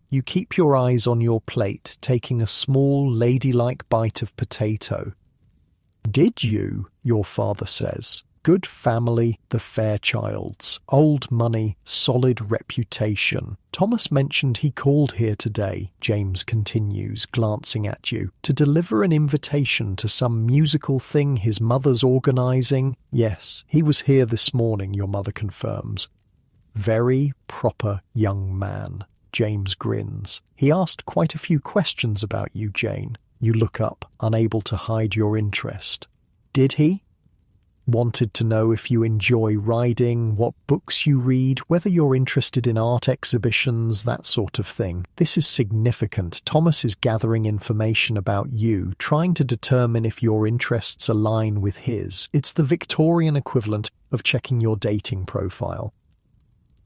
You keep your eyes on your plate, taking a small, ladylike bite of potato. Did you? Your father says. Good family, the Fairchilds. Old money, solid reputation. Thomas mentioned he called here today, James continues, glancing at you, to deliver an invitation to some musical thing his mother's organising. Yes, he was here this morning, your mother confirms. Very proper young man. James grins. He asked quite a few questions about you, Jane. You look up, unable to hide your interest. Did he? Wanted to know if you enjoy riding, what books you read, whether you're interested in art exhibitions, that sort of thing. This is significant. Thomas is gathering information about you, trying to determine if your interests align with his. It's the Victorian equivalent of checking your dating profile.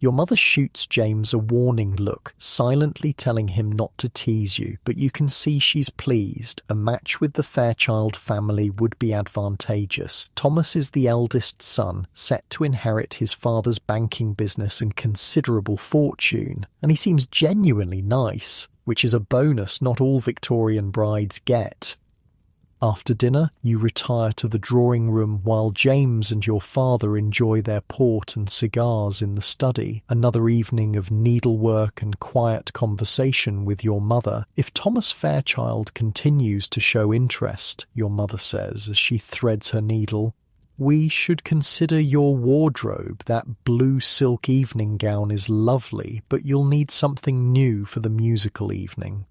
Your mother shoots James a warning look, silently telling him not to tease you, but you can see she's pleased. A match with the Fairchild family would be advantageous. Thomas is the eldest son, set to inherit his father's banking business and considerable fortune, and he seems genuinely nice, which is a bonus not all Victorian brides get. After dinner, you retire to the drawing room while James and your father enjoy their port and cigars in the study. Another evening of needlework and quiet conversation with your mother. If Thomas Fairchild continues to show interest, your mother says as she threads her needle, we should consider your wardrobe. That blue silk evening gown is lovely, but you'll need something new for the musical evening.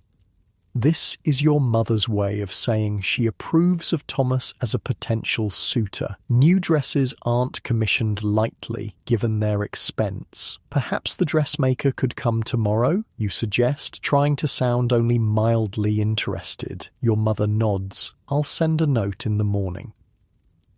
This is your mother's way of saying she approves of Thomas as a potential suitor. New dresses aren't commissioned lightly, given their expense. Perhaps the dressmaker could come tomorrow, you suggest, trying to sound only mildly interested. Your mother nods. I'll send a note in the morning.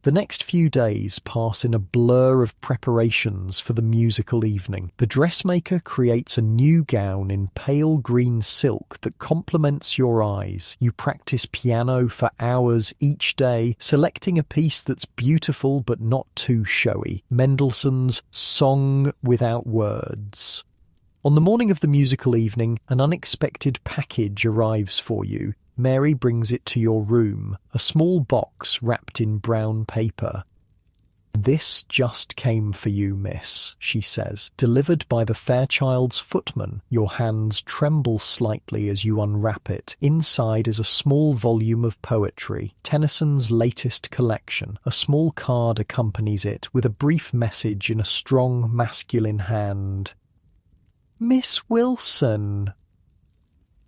The next few days pass in a blur of preparations for the musical evening. The dressmaker creates a new gown in pale green silk that complements your eyes. You practice piano for hours each day, selecting a piece that's beautiful but not too showy. Mendelssohn's Song Without Words. On the morning of the musical evening, an unexpected package arrives for you. Mary brings it to your room, a small box wrapped in brown paper. This just came for you, miss, she says, delivered by the Fairchild's footman. Your hands tremble slightly as you unwrap it. Inside is a small volume of poetry, Tennyson's latest collection. A small card accompanies it, with a brief message in a strong masculine hand. Miss Wilson,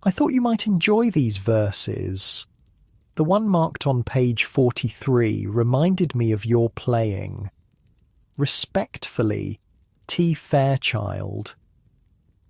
I thought you might enjoy these verses. The one marked on page 43 reminded me of your playing. Respectfully, T. Fairchild.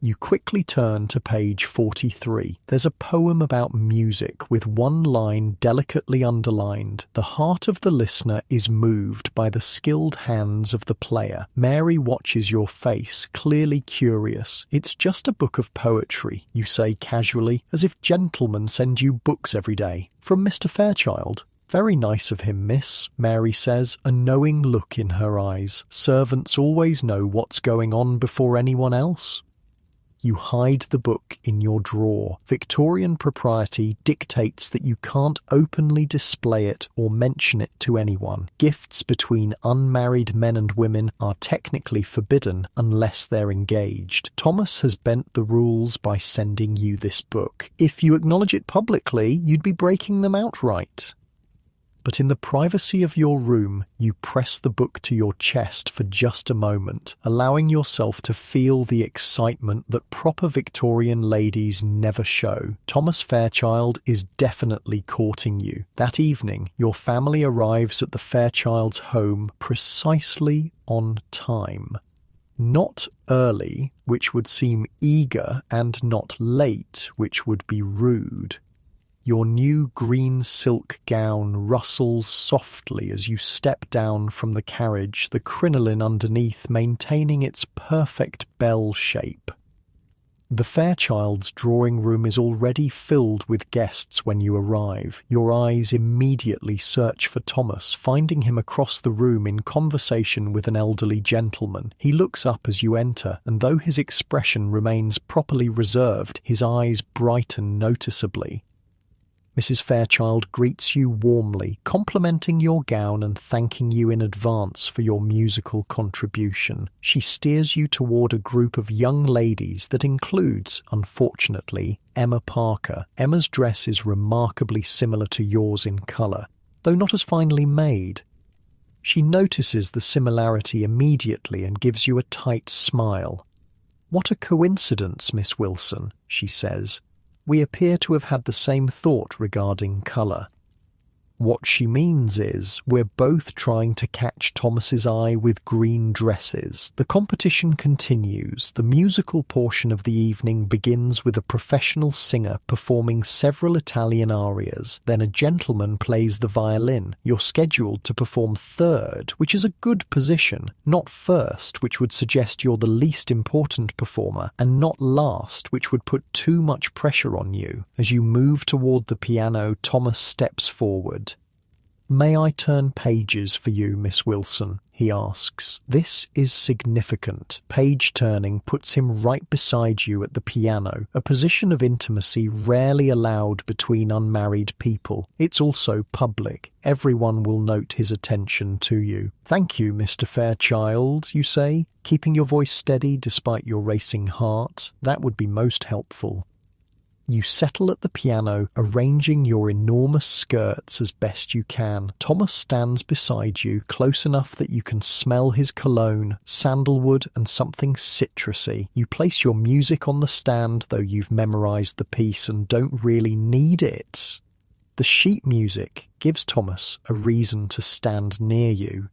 You quickly turn to page 43. There's a poem about music with one line delicately underlined. The heart of the listener is moved by the skilled hands of the player. Mary watches your face, clearly curious. It's just a book of poetry, you say casually, as if gentlemen send you books every day. From Mr. Fairchild. Very nice of him, miss, Mary says, a knowing look in her eyes. Servants always know what's going on before anyone else. You hide the book in your drawer. Victorian propriety dictates that you can't openly display it or mention it to anyone. Gifts between unmarried men and women are technically forbidden unless they're engaged. Thomas has bent the rules by sending you this book. If you acknowledge it publicly, you'd be breaking them outright. But in the privacy of your room, you press the book to your chest for just a moment, allowing yourself to feel the excitement that proper Victorian ladies never show. Thomas Fairchild is definitely courting you. That evening, your family arrives at the Fairchild's home precisely on time. Not early, which would seem eager, and not late, which would be rude. Your new green silk gown rustles softly as you step down from the carriage, the crinoline underneath maintaining its perfect bell shape. The Fairchild's drawing room is already filled with guests when you arrive. Your eyes immediately search for Thomas, finding him across the room in conversation with an elderly gentleman. He looks up as you enter, and though his expression remains properly reserved, his eyes brighten noticeably. Mrs. Fairchild greets you warmly, complimenting your gown and thanking you in advance for your musical contribution. She steers you toward a group of young ladies that includes, unfortunately, Emma Parker. Emma's dress is remarkably similar to yours in colour, though not as finely made. She notices the similarity immediately and gives you a tight smile. "What a coincidence, Miss Wilson," she says. "We appear to have had the same thought regarding colour." What she means is, we're both trying to catch Thomas's eye with green dresses. The competition continues. The musical portion of the evening begins with a professional singer performing several Italian arias. Then a gentleman plays the violin. You're scheduled to perform third, which is a good position, not first, which would suggest you're the least important performer, and not last, which would put too much pressure on you. As you move toward the piano, Thomas steps forward. "May I turn pages for you, Miss Wilson?" he asks. This is significant. Page turning puts him right beside you at the piano, a position of intimacy rarely allowed between unmarried people. It's also public. Everyone will note his attention to you. "Thank you, Mr. Fairchild," you say, keeping your voice steady despite your racing heart. That would be most helpful. You settle at the piano, arranging your enormous skirts as best you can. Thomas stands beside you, close enough that you can smell his cologne, sandalwood and something citrusy. You place your music on the stand, though you've memorized the piece and don't really need it. The sheet music gives Thomas a reason to stand near you.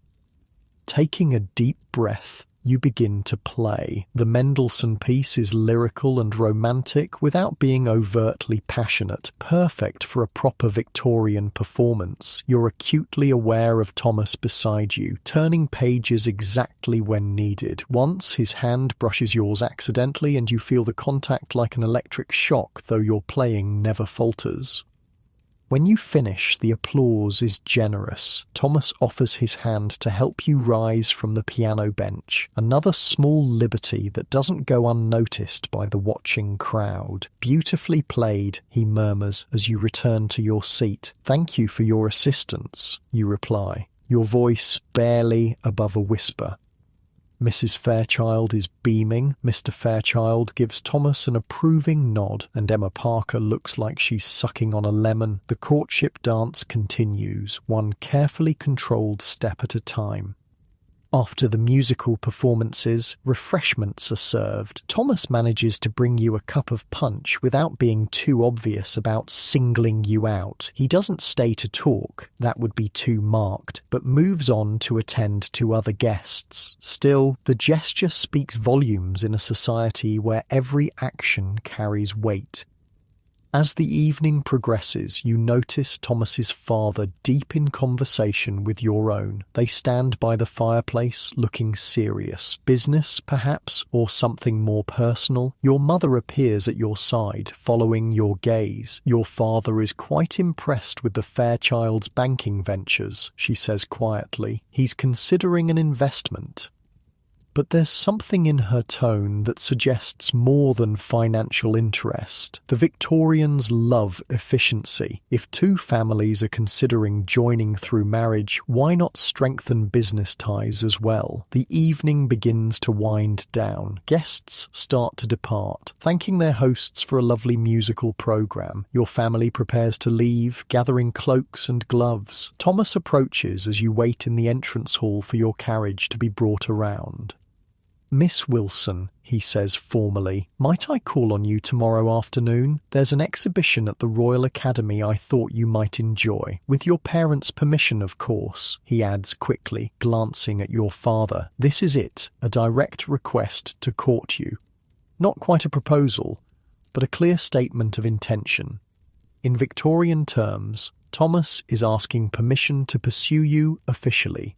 Taking a deep breath, you begin to play. The Mendelssohn piece is lyrical and romantic without being overtly passionate, perfect for a proper Victorian performance. You're acutely aware of Thomas beside you, turning pages exactly when needed. Once his hand brushes yours accidentally and you feel the contact like an electric shock, though your playing never falters. When you finish, the applause is generous. Thomas offers his hand to help you rise from the piano bench. Another small liberty that doesn't go unnoticed by the watching crowd. "Beautifully played," he murmurs as you return to your seat. "Thank you for your assistance," you reply, your voice barely above a whisper. Mrs. Fairchild is beaming. Mr. Fairchild gives Thomas an approving nod, and Emma Parker looks like she's sucking on a lemon. The courtship dance continues, one carefully controlled step at a time. After the musical performances, refreshments are served. Thomas manages to bring you a cup of punch without being too obvious about singling you out. He doesn't stay to talk, that would be too marked, but moves on to attend to other guests. Still, the gesture speaks volumes in a society where every action carries weight. As the evening progresses, you notice Thomas's father deep in conversation with your own. They stand by the fireplace, looking serious. Business, perhaps, or something more personal. Your mother appears at your side, following your gaze. Your father is quite impressed with the Fairchild's banking ventures, she says quietly. He's considering an investment. But there's something in her tone that suggests more than financial interest. The Victorians love efficiency. If two families are considering joining through marriage, why not strengthen business ties as well? The evening begins to wind down. Guests start to depart, thanking their hosts for a lovely musical program. Your family prepares to leave, gathering cloaks and gloves. Thomas approaches as you wait in the entrance hall for your carriage to be brought around. "Miss Wilson," he says formally, "might I call on you tomorrow afternoon? There's an exhibition at the Royal Academy I thought you might enjoy. With your parents' permission, of course," he adds quickly, glancing at your father. "This is it, a direct request to court you. Not quite a proposal, but a clear statement of intention. In Victorian terms, Thomas is asking permission to pursue you officially."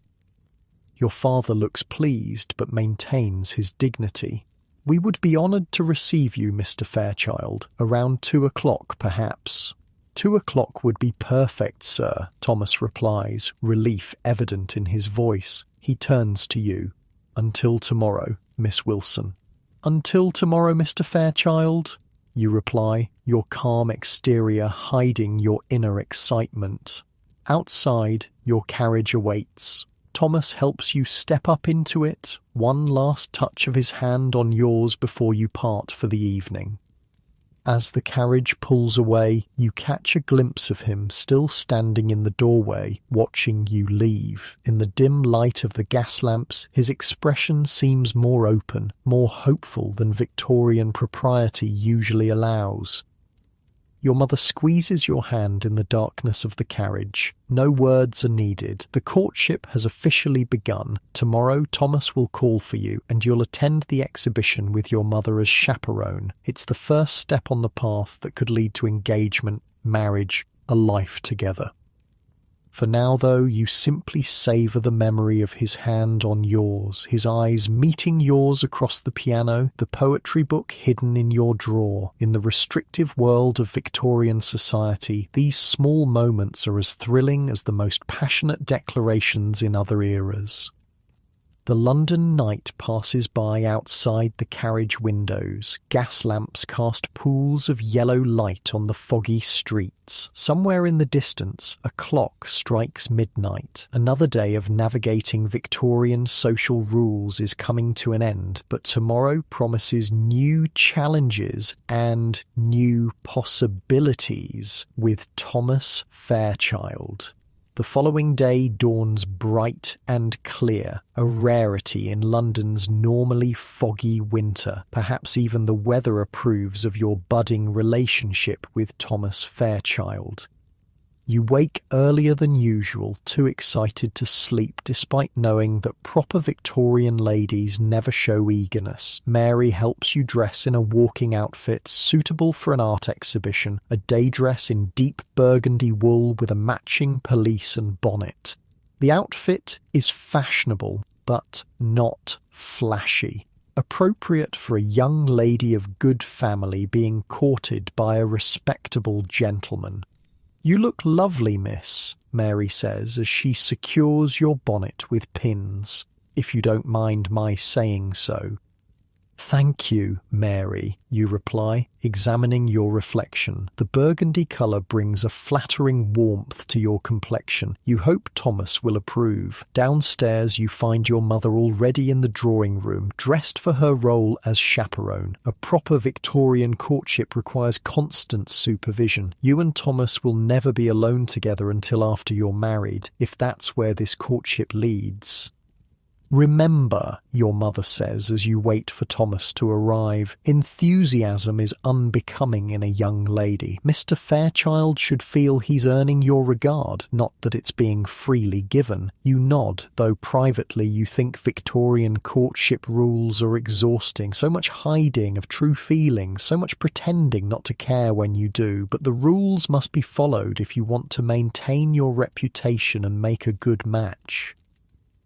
Your father looks pleased but maintains his dignity. "We would be honoured to receive you, Mr. Fairchild. Around 2:00, perhaps." 2:00 would be perfect, sir," Thomas replies, relief evident in his voice. He turns to you. "Until tomorrow, Miss Wilson." "Until tomorrow, Mr. Fairchild," you reply, your calm exterior hiding your inner excitement. Outside, your carriage awaits. Thomas helps you step up into it, one last touch of his hand on yours before you part for the evening. As the carriage pulls away, you catch a glimpse of him still standing in the doorway, watching you leave. In the dim light of the gas lamps, his expression seems more open, more hopeful than Victorian propriety usually allows. Your mother squeezes your hand in the darkness of the carriage. No words are needed. The courtship has officially begun. Tomorrow, Thomas will call for you, and you'll attend the exhibition with your mother as chaperone. It's the first step on the path that could lead to engagement, marriage, a life together. For now, though, you simply savour the memory of his hand on yours, his eyes meeting yours across the piano, the poetry book hidden in your drawer. In the restrictive world of Victorian society, these small moments are as thrilling as the most passionate declarations in other eras. The London night passes by outside the carriage windows. Gas lamps cast pools of yellow light on the foggy streets. Somewhere in the distance, a clock strikes midnight. Another day of navigating Victorian social rules is coming to an end, but tomorrow promises new challenges and new possibilities with Thomas Fairchild. The following day dawns bright and clear, a rarity in London's normally foggy winter. Perhaps even the weather approves of your budding relationship with Thomas Fairchild. You wake earlier than usual, too excited to sleep, despite knowing that proper Victorian ladies never show eagerness. Mary helps you dress in a walking outfit suitable for an art exhibition, a day dress in deep burgundy wool with a matching pelisse and bonnet. The outfit is fashionable, but not flashy. Appropriate for a young lady of good family being courted by a respectable gentleman. "You look lovely, miss," Mary says as she secures your bonnet with pins, "if you don't mind my saying so." "Thank you, Mary," you reply, examining your reflection. The burgundy colour brings a flattering warmth to your complexion. You hope Thomas will approve. Downstairs you find your mother already in the drawing room, dressed for her role as chaperone. A proper Victorian courtship requires constant supervision. You and Thomas will never be alone together until after you're married, if that's where this courtship leads. "Remember," your mother says as you wait for Thomas to arrive, "enthusiasm is unbecoming in a young lady. Mr. Fairchild should feel he's earning your regard, not that it's being freely given." You nod, though privately you think Victorian courtship rules are exhausting. So much hiding of true feelings, so much pretending not to care when you do. But the rules must be followed if you want to maintain your reputation and make a good match.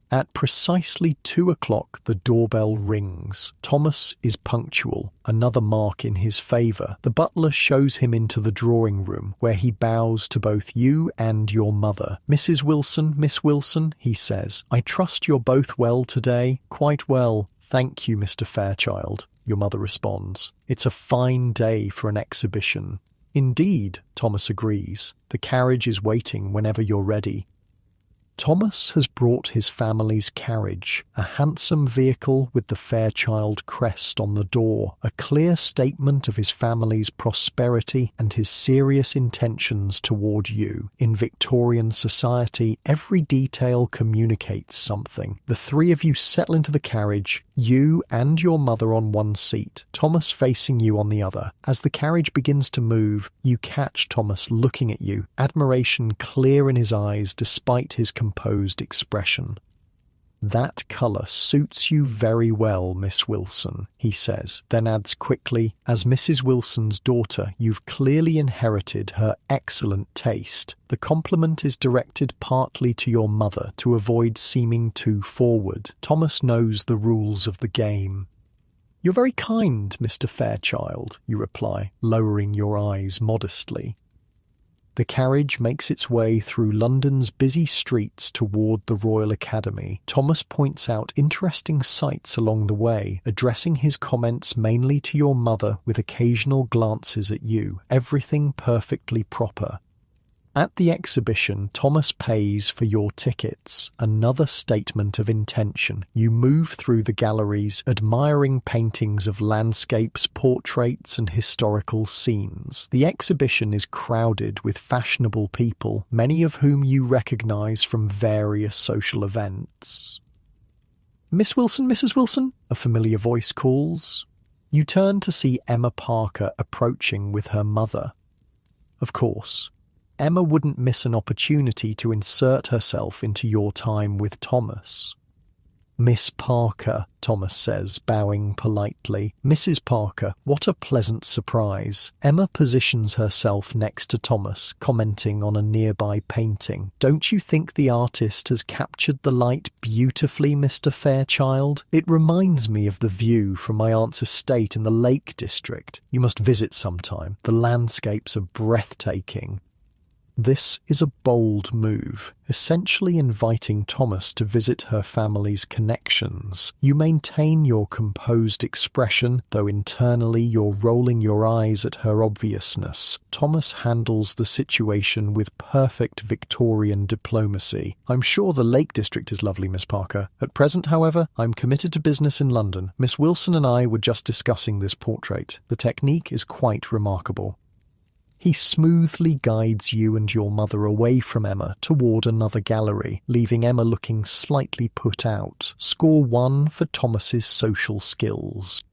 At precisely 2 o'clock the doorbell rings. Thomas is punctual, another mark in his favour. The butler shows him into the drawing room, where he bows to both you and your mother. "Mrs. Wilson, Miss Wilson," he says, "I trust you're both well today?" "Quite well, thank you, Mr. Fairchild," your mother responds. "It's a fine day for an exhibition." "Indeed," Thomas agrees. "The carriage is waiting whenever you're ready." Thomas has brought his family's carriage, a handsome vehicle with the Fairchild crest on the door, a clear statement of his family's prosperity and his serious intentions toward you. In Victorian society, every detail communicates something. The three of you settle into the carriage, you and your mother on one seat, Thomas facing you on the other. As the carriage begins to move, you catch Thomas looking at you, admiration clear in his eyes despite his composed expression. "That colour suits you very well, Miss Wilson," he says, then adds quickly, "As Mrs. Wilson's daughter, you've clearly inherited her excellent taste." The compliment is directed partly to your mother to avoid seeming too forward. Thomas knows the rules of the game. "You're very kind, Mr. Fairchild," you reply, lowering your eyes modestly. The carriage makes its way through London's busy streets toward the Royal Academy. Thomas points out interesting sights along the way, addressing his comments mainly to your mother with occasional glances at you. Everything perfectly proper. At the exhibition, Thomas pays for your tickets, another statement of intention. You move through the galleries, admiring paintings of landscapes, portraits, and historical scenes. The exhibition is crowded with fashionable people, many of whom you recognise from various social events. "Miss Wilson, Mrs. Wilson," a familiar voice calls. You turn to see Emma Parker approaching with her mother. Of course, Emma wouldn't miss an opportunity to insert herself into your time with Thomas. "Miss Parker," Thomas says, bowing politely. "Mrs. Parker, what a pleasant surprise." Emma positions herself next to Thomas, commenting on a nearby painting. "Don't you think the artist has captured the light beautifully, Mr. Fairchild? It reminds me of the view from my aunt's estate in the Lake District. You must visit sometime. The landscapes are breathtaking." This is a bold move, essentially inviting Thomas to visit her family's connections. You maintain your composed expression, though internally you're rolling your eyes at her obviousness. Thomas handles the situation with perfect Victorian diplomacy. "I'm sure the Lake District is lovely, Miss Parker. At present, however, I'm committed to business in London. Miss Wilson and I were just discussing this portrait. The technique is quite remarkable." He smoothly guides you and your mother away from Emma toward another gallery, leaving Emma looking slightly put out. Score 1 for Thomas's social skills.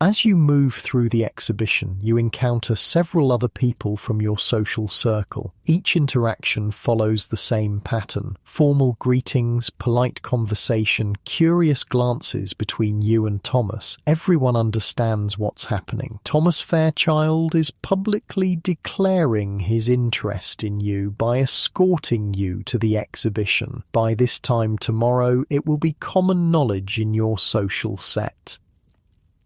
As you move through the exhibition, you encounter several other people from your social circle. Each interaction follows the same pattern: formal greetings, polite conversation, curious glances between you and Thomas. Everyone understands what's happening. Thomas Fairchild is publicly declaring his interest in you by escorting you to the exhibition. By this time tomorrow, it will be common knowledge in your social set.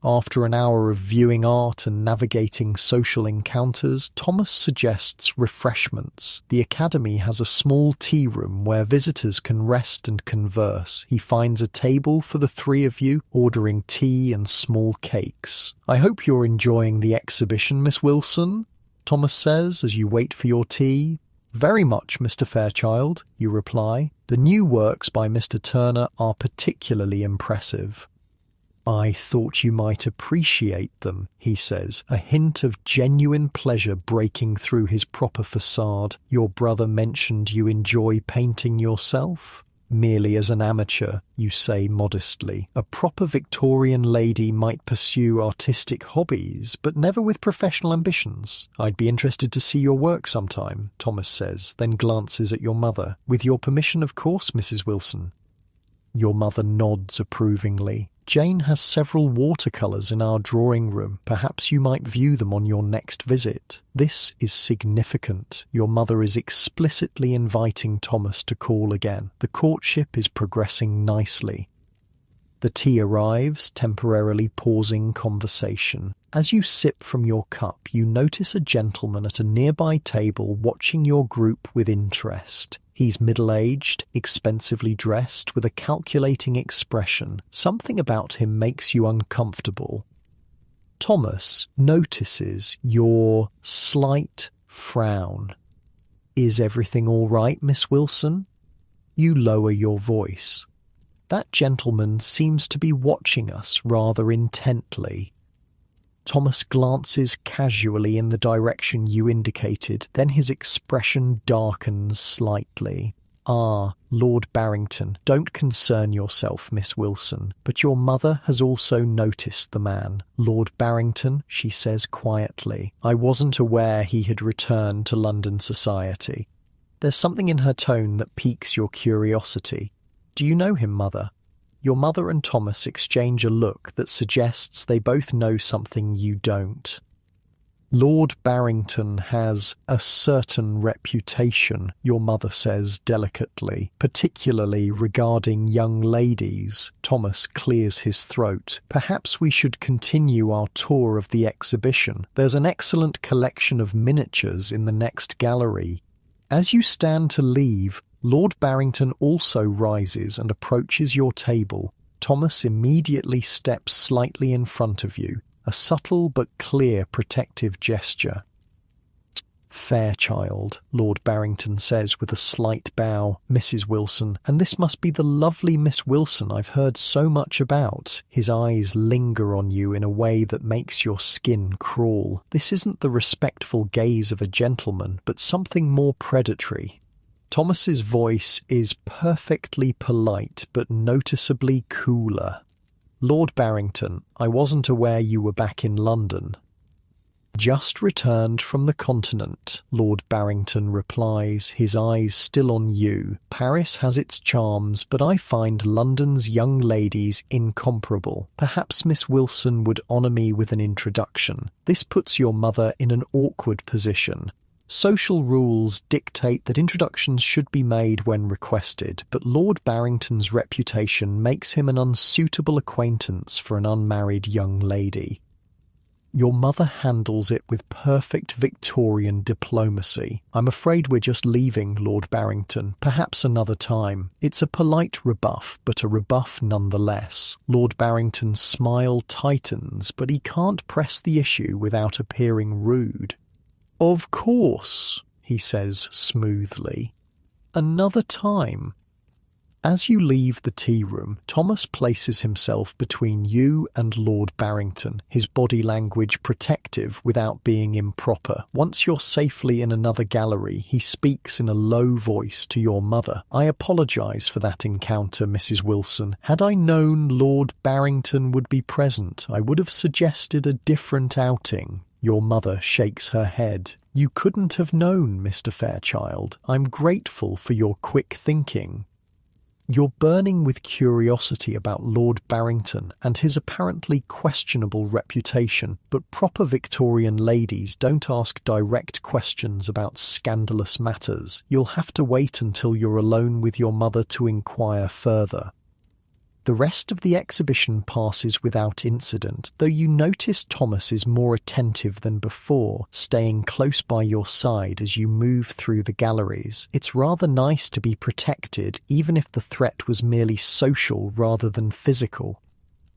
After an hour of viewing art and navigating social encounters, Thomas suggests refreshments. The Academy has a small tea room where visitors can rest and converse. He finds a table for the three of you, ordering tea and small cakes. "I hope you're enjoying the exhibition, Miss Wilson," Thomas says as you wait for your tea. "Very much, Mr. Fairchild," you reply. "The new works by Mr. Turner are particularly impressive." "I thought you might appreciate them," he says, a hint of genuine pleasure breaking through his proper facade. "Your brother mentioned you enjoy painting yourself?" "Merely as an amateur," you say modestly. "A proper Victorian lady might pursue artistic hobbies, but never with professional ambitions." "I'd be interested to see your work sometime," Thomas says, then glances at your mother. "With your permission, of course, Mrs. Wilson." Your mother nods approvingly. "Jane has several watercolours in our drawing room. Perhaps you might view them on your next visit." This is significant. Your mother is explicitly inviting Thomas to call again. The courtship is progressing nicely. The tea arrives, temporarily pausing conversation. As you sip from your cup, you notice a gentleman at a nearby table watching your group with interest. He's middle-aged, expensively dressed, with a calculating expression. Something about him makes you uncomfortable. Thomas notices your slight frown. "Is everything all right, Miss Wilson?" You lower your voice. "That gentleman seems to be watching us rather intently." Thomas glances casually in the direction you indicated, then his expression darkens slightly. "Ah, Lord Barrington, don't concern yourself, Miss Wilson, but your mother has also noticed the man." "Lord Barrington," she says quietly. "I wasn't aware he had returned to London society." There's something in her tone that piques your curiosity. "Do you know him, mother?" Your mother and Thomas exchange a look that suggests they both know something you don't. "Lord Barrington has a certain reputation," your mother says delicately, "particularly regarding young ladies." Thomas clears his throat. "Perhaps we should continue our tour of the exhibition. There's an excellent collection of miniatures in the next gallery." As you stand to leave, Lord Barrington also rises and approaches your table. Thomas immediately steps slightly in front of you, a subtle but clear protective gesture. "Fairchild," Lord Barrington says with a slight bow. "Mrs. Wilson, and this must be the lovely Miss Wilson I've heard so much about." His eyes linger on you in a way that makes your skin crawl. This isn't the respectful gaze of a gentleman, but something more predatory. Thomas's voice is perfectly polite, but noticeably cooler. "Lord Barrington, I wasn't aware you were back in London." Just returned from the continent, Lord Barrington replies, his eyes still on you. Paris has its charms, but I find London's young ladies incomparable. Perhaps Miss Wilson would honour me with an introduction. This puts your mother in an awkward position. Social rules dictate that introductions should be made when requested, but Lord Barrington's reputation makes him an unsuitable acquaintance for an unmarried young lady. Your mother handles it with perfect Victorian diplomacy. I'm afraid we're just leaving, Lord Barrington. Perhaps another time. It's a polite rebuff, but a rebuff nonetheless. Lord Barrington's smile tightens, but he can't press the issue without appearing rude. Of course, he says smoothly. Another time. As you leave the tea room, Thomas places himself between you and Lord Barrington, his body language protective without being improper. Once you're safely in another gallery, he speaks in a low voice to your mother. I apologise for that encounter, Mrs. Wilson. Had I known Lord Barrington would be present, I would have suggested a different outing. Your mother shakes her head. You couldn't have known, Mr. Fairchild. I'm grateful for your quick thinking. You're burning with curiosity about Lord Barrington and his apparently questionable reputation, but proper Victorian ladies don't ask direct questions about scandalous matters. You'll have to wait until you're alone with your mother to inquire further. The rest of the exhibition passes without incident, though you notice Thomas is more attentive than before, staying close by your side as you move through the galleries. It's rather nice to be protected, even if the threat was merely social rather than physical.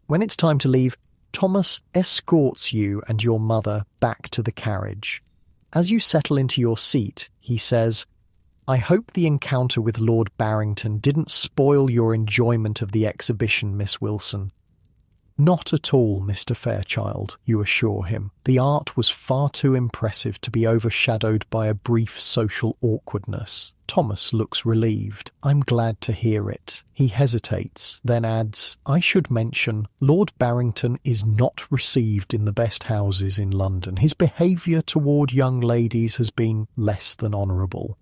When it's time to leave, Thomas escorts you and your mother back to the carriage. As you settle into your seat, he says, I hope the encounter with Lord Barrington didn't spoil your enjoyment of the exhibition, Miss Wilson. Not at all, Mr. Fairchild, you assure him. The art was far too impressive to be overshadowed by a brief social awkwardness. Thomas looks relieved. I'm glad to hear it. He hesitates, then adds, I should mention, Lord Barrington is not received in the best houses in London. His behaviour toward young ladies has been less than honourable.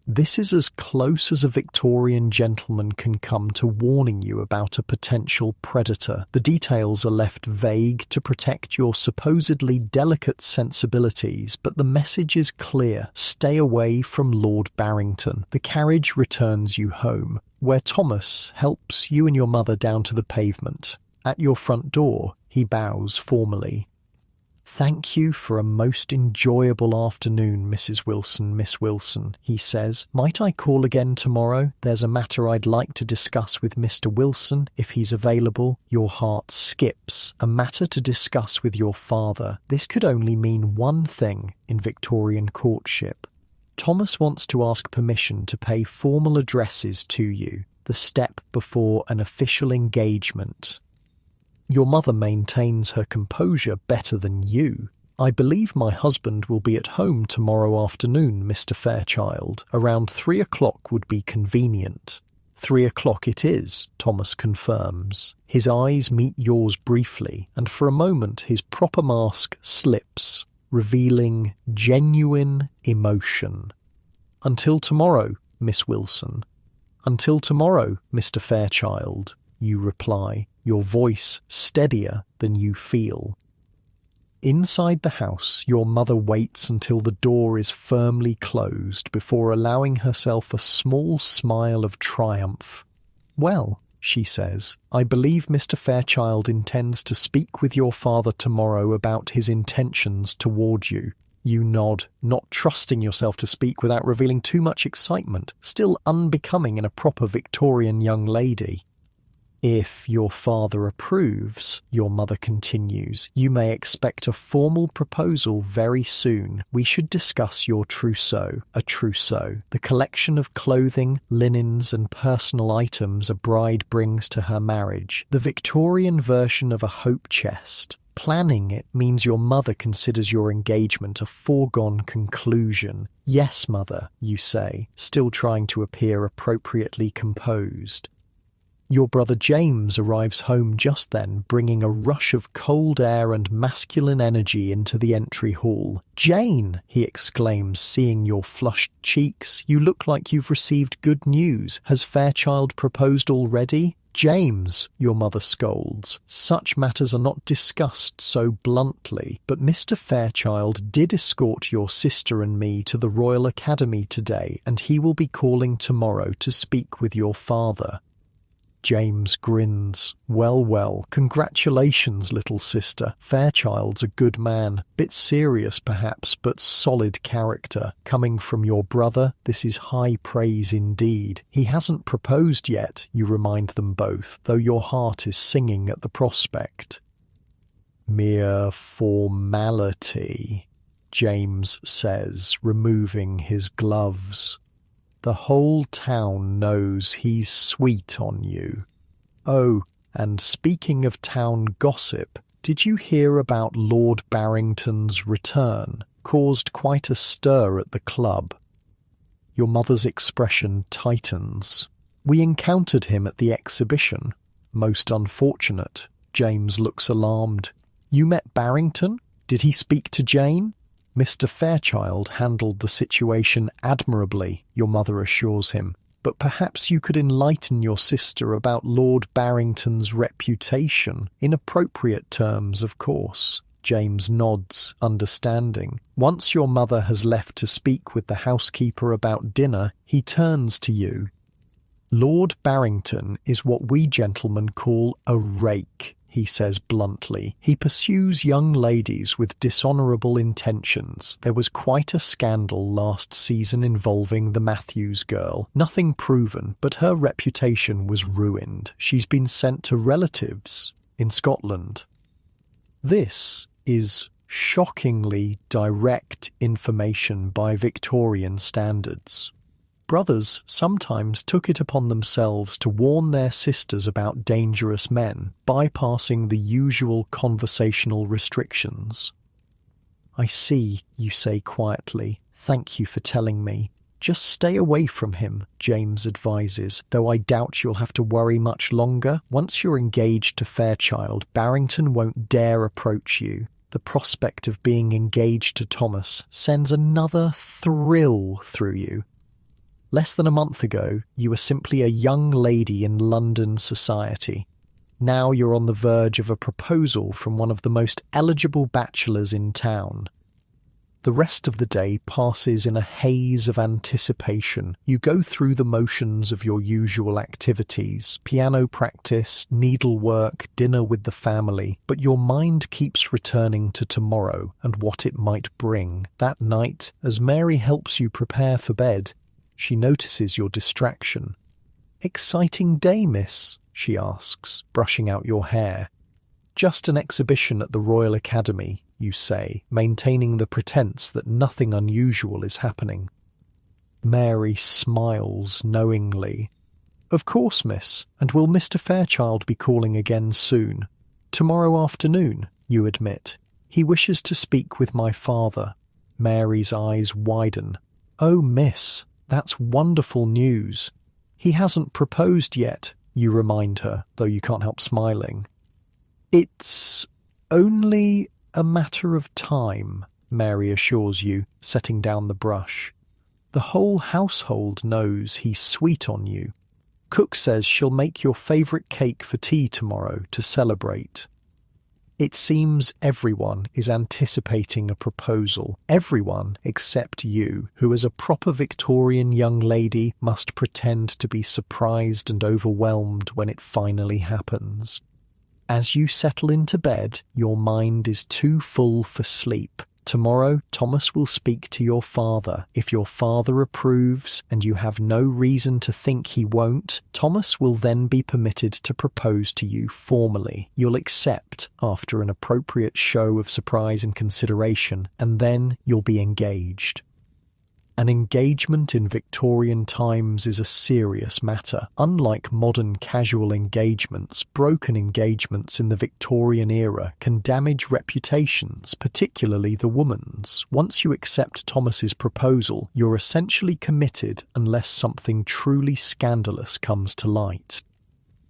This is as close as a Victorian gentleman can come to warning you about a potential predator. The details are left vague to protect your supposedly delicate sensibilities, but the message is clear. Stay away from Lord Barrington. The carriage returns you home, where Thomas helps you and your mother down to the pavement. At your front door, he bows formally. Thank you for a most enjoyable afternoon, Mrs. Wilson, Miss Wilson, he says. Might I call again tomorrow? There's a matter I'd like to discuss with Mr. Wilson, if he's available. Your heart skips. A matter to discuss with your father. This could only mean one thing in Victorian courtship. Thomas wants to ask permission to pay formal addresses to you, the step before an official engagement. Your mother maintains her composure better than you. I believe my husband will be at home tomorrow afternoon, Mr. Fairchild. Around 3 o'clock would be convenient. 3 o'clock it is, Thomas confirms. His eyes meet yours briefly, and for a moment his proper mask slips, revealing genuine emotion. Until tomorrow, Miss Wilson. Until tomorrow, Mr. Fairchild, you reply, your voice steadier than you feel. Inside the house, your mother waits until the door is firmly closed before allowing herself a small smile of triumph. Well, she says, I believe Mr. Fairchild intends to speak with your father tomorrow about his intentions toward you. You nod, not trusting yourself to speak without revealing too much excitement, still unbecoming in a proper Victorian young lady. If your father approves, your mother continues, you may expect a formal proposal very soon. We should discuss your trousseau. A trousseau, the collection of clothing, linens and personal items a bride brings to her marriage, the Victorian version of a hope chest. Planning it means your mother considers your engagement a foregone conclusion. Yes, mother, you say, still trying to appear appropriately composed. Your brother James arrives home just then, bringing a rush of cold air and masculine energy into the entry hall. "Jane!" he exclaims, seeing your flushed cheeks. "You look like you've received good news. Has Fairchild proposed already?" "James," your mother scolds, "such matters are not discussed so bluntly, but Mr. Fairchild did escort your sister and me to the Royal Academy today, and he will be calling tomorrow to speak with your father." James grins. Well, congratulations, little sister. Fairchild's a good man. Bit serious, perhaps, but solid character. Coming from your brother, this is high praise indeed. He hasn't proposed yet, you remind them both, though your heart is singing at the prospect. "Mere formality," James says, removing his gloves. "The whole town knows he's sweet on you. Oh, and speaking of town gossip, did you hear about Lord Barrington's return? Caused quite a stir at the club." Your mother's expression tightens. "We encountered him at the exhibition. Most unfortunate." James looks alarmed. "You met Barrington? Did he speak to Jane?" "Mr. Fairchild handled the situation admirably," your mother assures him. "But perhaps you could enlighten your sister about Lord Barrington's reputation, in appropriate terms, of course." James nods, understanding. Once your mother has left to speak with the housekeeper about dinner, he turns to you. "Lord Barrington is what we gentlemen call a rake," he says bluntly. "He pursues young ladies with dishonourable intentions. There was quite a scandal last season involving the Matthews girl. Nothing proven, but her reputation was ruined. She's been sent to relatives in Scotland." This is shockingly direct information by Victorian standards. Brothers sometimes took it upon themselves to warn their sisters about dangerous men, bypassing the usual conversational restrictions. "I see," you say quietly. "Thank you for telling me. Just stay away from him," James advises, "though I doubt you'll have to worry much longer. Once you're engaged to Fairchild, Barrington won't dare approach you. The prospect of being engaged to Thomas sends another thrill through you. Less than a month ago, you were simply a young lady in London society. Now you're on the verge of a proposal from one of the most eligible bachelors in town. The rest of the day passes in a haze of anticipation. You go through the motions of your usual activities, piano practice, needlework, dinner with the family, but your mind keeps returning to tomorrow and what it might bring. That night, as Mary helps you prepare for bed, she notices your distraction. "Exciting day, miss?" she asks, brushing out your hair. "Just an exhibition at the Royal Academy," you say, maintaining the pretense that nothing unusual is happening. Mary smiles knowingly. "Of course, miss, and will Mr. Fairchild be calling again soon?" "Tomorrow afternoon," you admit. "He wishes to speak with my father." Mary's eyes widen. "Oh, miss, that's wonderful news." "He hasn't proposed yet," you remind her, though you can't help smiling. "It's only a matter of time," Mary assures you, setting down the brush. "The whole household knows he's sweet on you. Cook says she'll make your favourite cake for tea tomorrow to celebrate." It seems everyone is anticipating a proposal. Everyone except you, who as a proper Victorian young lady must pretend to be surprised and overwhelmed when it finally happens. As you settle into bed, your mind is too full for sleep. Tomorrow, Thomas will speak to your father. If your father approves, and you have no reason to think he won't, Thomas will then be permitted to propose to you formally. You'll accept after an appropriate show of surprise and consideration, and then you'll be engaged. An engagement in Victorian times is a serious matter. Unlike modern casual engagements, broken engagements in the Victorian era can damage reputations, particularly the woman's. Once you accept Thomas's proposal, you're essentially committed unless something truly scandalous comes to light.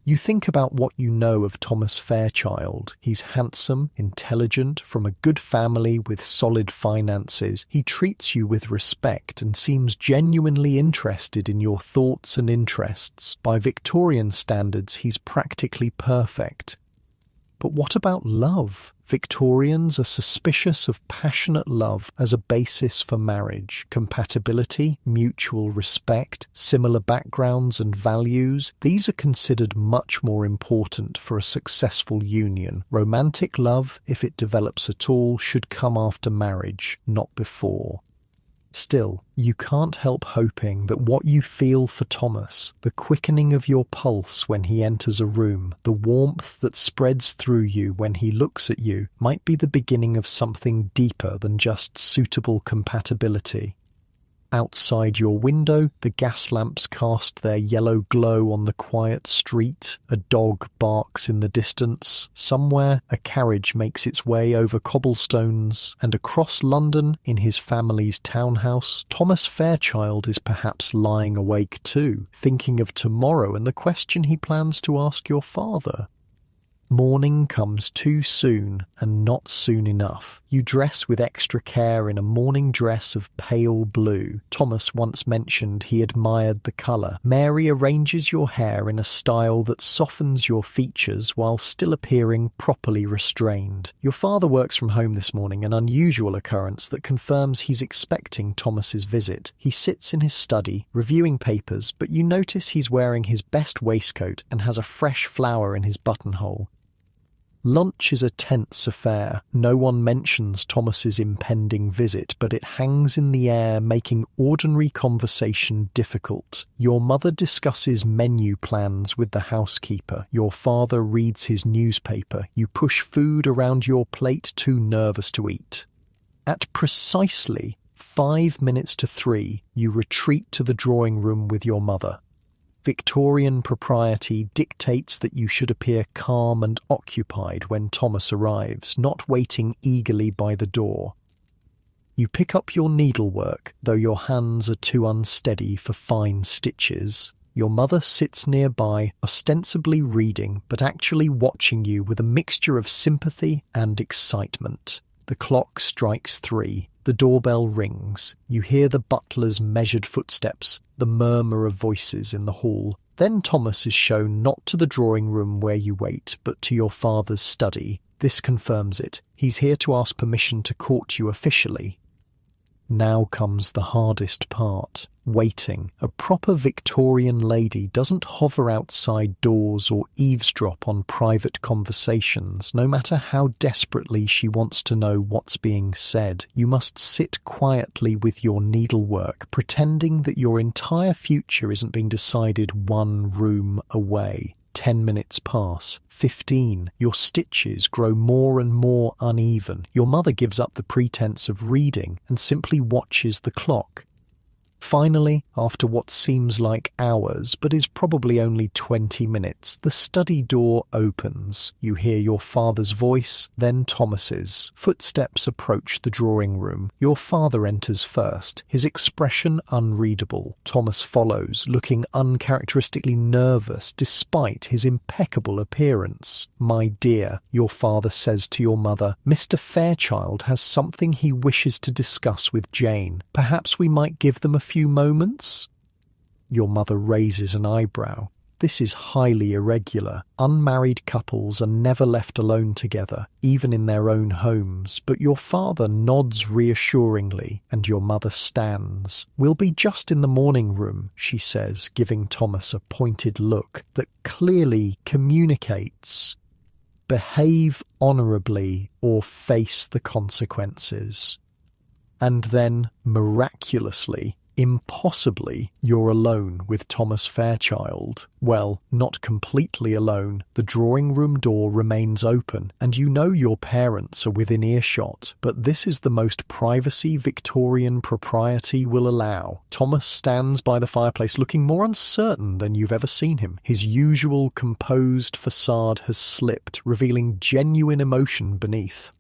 You think about what you know of Thomas Fairchild. He's handsome, intelligent, from a good family with solid finances. He treats you with respect and seems genuinely interested in your thoughts and interests. By Victorian standards, he's practically perfect. But what about love? Victorians are suspicious of passionate love as a basis for marriage. Compatibility, mutual respect, similar backgrounds and values, these are considered much more important for a successful union. Romantic love, if it develops at all, should come after marriage, not before. Still, you can't help hoping that what you feel for Thomas, the quickening of your pulse when he enters a room, the warmth that spreads through you when he looks at you, might be the beginning of something deeper than just suitable compatibility. Outside your window, the gas lamps cast their yellow glow on the quiet street. A dog barks in the distance. Somewhere, a carriage makes its way over cobblestones. And across London, in his family's townhouse, Thomas Fairchild is perhaps lying awake too, thinking of tomorrow and the question he plans to ask your father. Morning comes too soon and not soon enough. You dress with extra care in a morning dress of pale blue. Thomas once mentioned he admired the colour. Mary arranges your hair in a style that softens your features while still appearing properly restrained. Your father works from home this morning, an unusual occurrence that confirms he's expecting Thomas's visit. He sits in his study, reviewing papers, but you notice he's wearing his best waistcoat and has a fresh flower in his buttonhole. Lunch is a tense affair. No one mentions Thomas's impending visit, but it hangs in the air, making ordinary conversation difficult. Your mother discusses menu plans with the housekeeper. Your father reads his newspaper. You push food around your plate, too nervous to eat. At precisely 5 minutes to 3, you retreat to the drawing room with your mother. Victorian propriety dictates that you should appear calm and occupied when Thomas arrives, not waiting eagerly by the door. You pick up your needlework, though your hands are too unsteady for fine stitches. Your mother sits nearby, ostensibly reading, but actually watching you with a mixture of sympathy and excitement. The clock strikes 3. The doorbell rings. You hear the butler's measured footsteps, the murmur of voices in the hall. Then Thomas is shown not to the drawing room where you wait, but to your father's study. This confirms it. He's here to ask permission to court you officially. Now comes the hardest part. Waiting. A proper Victorian lady doesn't hover outside doors or eavesdrop on private conversations, no matter how desperately she wants to know what's being said. You must sit quietly with your needlework, pretending that your entire future isn't being decided one room away. 10 minutes pass. 15. Your stitches grow more and more uneven. Your mother gives up the pretense of reading and simply watches the clock. Finally, after what seems like hours, but is probably only 20 minutes, the study door opens. You hear your father's voice, then Thomas's. Footsteps approach the drawing room. Your father enters first, his expression unreadable. Thomas follows, looking uncharacteristically nervous despite his impeccable appearance. "My dear," your father says to your mother, "Mr. Fairchild has something he wishes to discuss with Jane. Perhaps we might give them a few moments?" Your mother raises an eyebrow. This is highly irregular. Unmarried couples are never left alone together, even in their own homes, but your father nods reassuringly, and your mother stands. "We'll be just in the morning room," she says, giving Thomas a pointed look that clearly communicates, behave honourably or face the consequences. And then, miraculously, impossibly, you're alone with Thomas Fairchild. Well, not completely alone. The drawing room door remains open, and you know your parents are within earshot, but this is the most privacy Victorian propriety will allow. Thomas stands by the fireplace looking more uncertain than you've ever seen him. His usual composed facade has slipped, revealing genuine emotion beneath.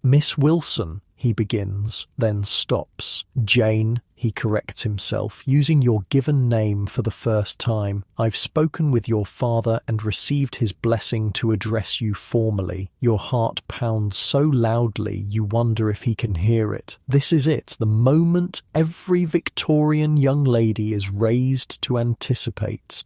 "Miss Wilson," he begins, then stops. Jane, he corrects himself, using your given name for the first time. I've spoken with your father and received his blessing to address you formally. Your heart pounds so loudly you wonder if he can hear it. This is it, the moment every Victorian young lady is raised to anticipate.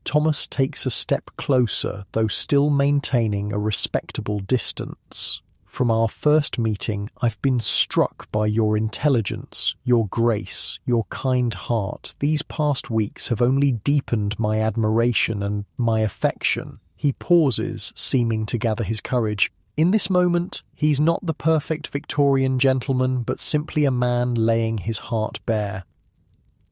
Thomas takes a step closer, though still maintaining a respectable distance. From our first meeting, I've been struck by your intelligence, your grace, your kind heart. These past weeks have only deepened my admiration and my affection. He pauses, seeming to gather his courage. In this moment, he's not the perfect Victorian gentleman, but simply a man laying his heart bare.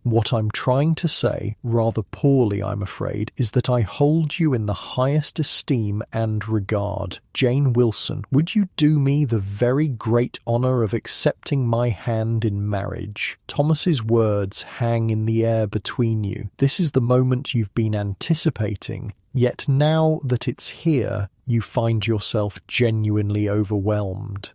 What I'm trying to say, rather poorly I'm afraid, is that I hold you in the highest esteem and regard. Jane Wilson, would you do me the very great honour of accepting my hand in marriage? Thomas's words hang in the air between you. This is the moment you've been anticipating, yet now that it's here, you find yourself genuinely overwhelmed.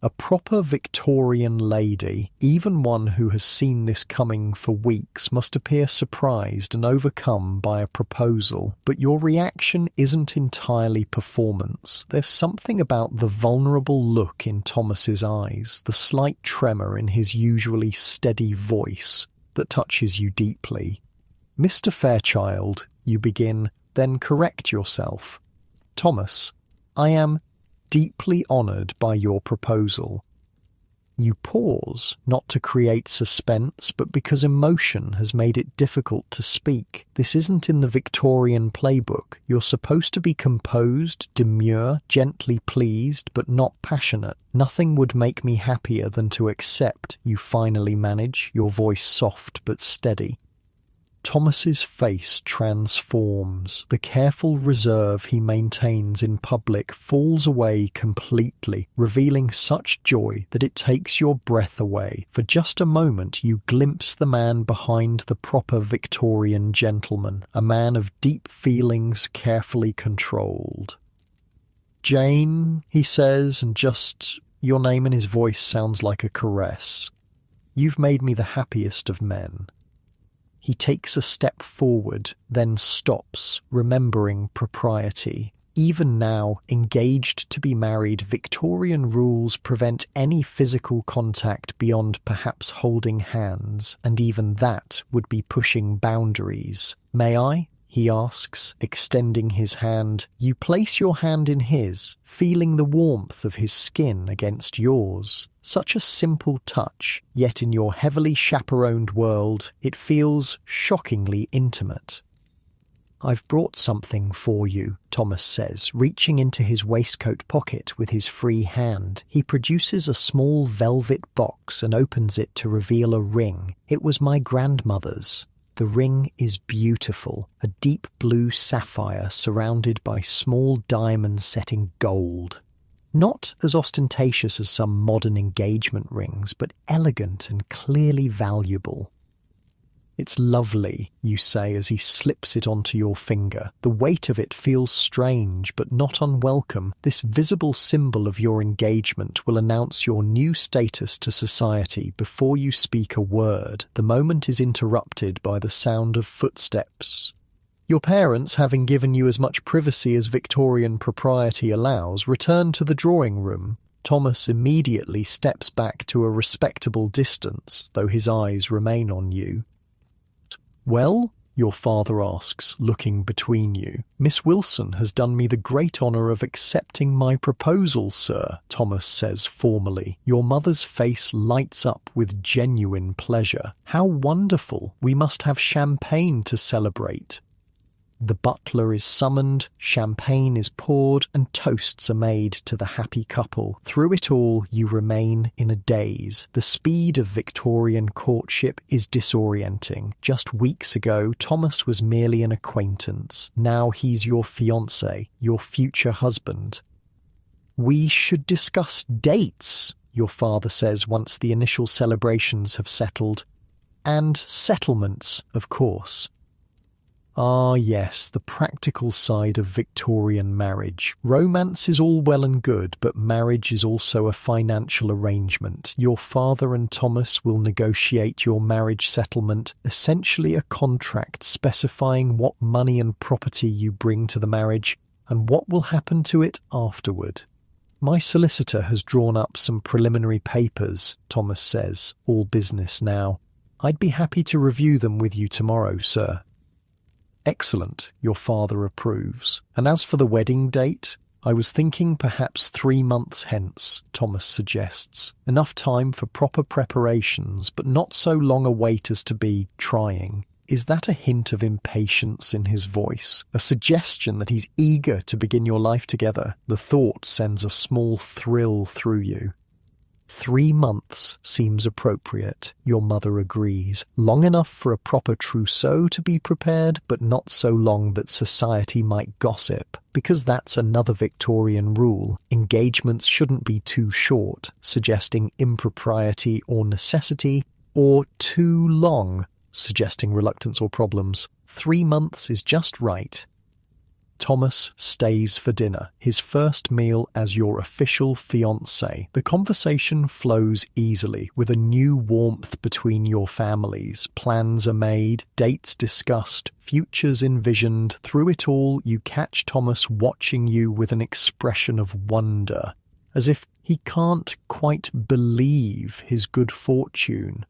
A proper Victorian lady, even one who has seen this coming for weeks, must appear surprised and overcome by a proposal. But your reaction isn't entirely performance. There's something about the vulnerable look in Thomas's eyes, the slight tremor in his usually steady voice, that touches you deeply. Mr. Fairchild, you begin, then correct yourself. Thomas, I am deeply honoured by your proposal. You pause, not to create suspense, but because emotion has made it difficult to speak. This isn't in the Victorian playbook. You're supposed to be composed, demure, gently pleased, but not passionate. Nothing would make me happier than to accept, you finally manage, your voice soft but steady. Thomas's face transforms. The careful reserve he maintains in public falls away completely, revealing such joy that it takes your breath away. For just a moment you glimpse the man behind the proper Victorian gentleman, a man of deep feelings carefully controlled. Jane, he says, and just your name in his voice sounds like a caress. You've made me the happiest of men. He takes a step forward, then stops, remembering propriety. Even now, engaged to be married, Victorian rules prevent any physical contact beyond perhaps holding hands, and even that would be pushing boundaries. May I? He asks, extending his hand. You place your hand in his, feeling the warmth of his skin against yours. Such a simple touch, yet in your heavily chaperoned world, it feels shockingly intimate. I've brought something for you, Thomas says, reaching into his waistcoat pocket with his free hand. He produces a small velvet box and opens it to reveal a ring. It was my grandmother's. The ring is beautiful, a deep blue sapphire surrounded by small diamonds set in gold. Not as ostentatious as some modern engagement rings, but elegant and clearly valuable. It's lovely, you say as he slips it onto your finger. The weight of it feels strange, but not unwelcome. This visible symbol of your engagement will announce your new status to society before you speak a word. The moment is interrupted by the sound of footsteps. Your parents, having given you as much privacy as Victorian propriety allows, return to the drawing room. Thomas immediately steps back to a respectable distance, though his eyes remain on you. Well, your father asks, looking between you. Miss Wilson has done me the great honour of accepting my proposal, sir, Thomas says formally. Your mother's face lights up with genuine pleasure. How wonderful! We must have champagne to celebrate. The butler is summoned, champagne is poured, and toasts are made to the happy couple. Through it all, you remain in a daze. The speed of Victorian courtship is disorienting. Just weeks ago, Thomas was merely an acquaintance. Now he's your fiancé, your future husband. We should discuss dates, your father says once the initial celebrations have settled. And settlements, of course. Ah, yes, the practical side of Victorian marriage. Romance is all well and good, but marriage is also a financial arrangement. Your father and Thomas will negotiate your marriage settlement, essentially a contract specifying what money and property you bring to the marriage and what will happen to it afterward. My solicitor has drawn up some preliminary papers, Thomas says, all business now. I'd be happy to review them with you tomorrow, sir. Excellent, your father approves. And as for the wedding date, I was thinking perhaps 3 months hence, Thomas suggests. Enough time for proper preparations, but not so long a wait as to be trying. Is that a hint of impatience in his voice? A suggestion that he's eager to begin your life together? The thought sends a small thrill through you. 3 months seems appropriate, your mother agrees. Long enough for a proper trousseau to be prepared, but not so long that society might gossip, because that's another Victorian rule. Engagements shouldn't be too short, suggesting impropriety or necessity, or too long, suggesting reluctance or problems. 3 months is just right. Thomas stays for dinner, his first meal as your official fiancé. The conversation flows easily, with a new warmth between your families. Plans are made, dates discussed, futures envisioned. Through it all, you catch Thomas watching you with an expression of wonder, as if he can't quite believe his good fortune.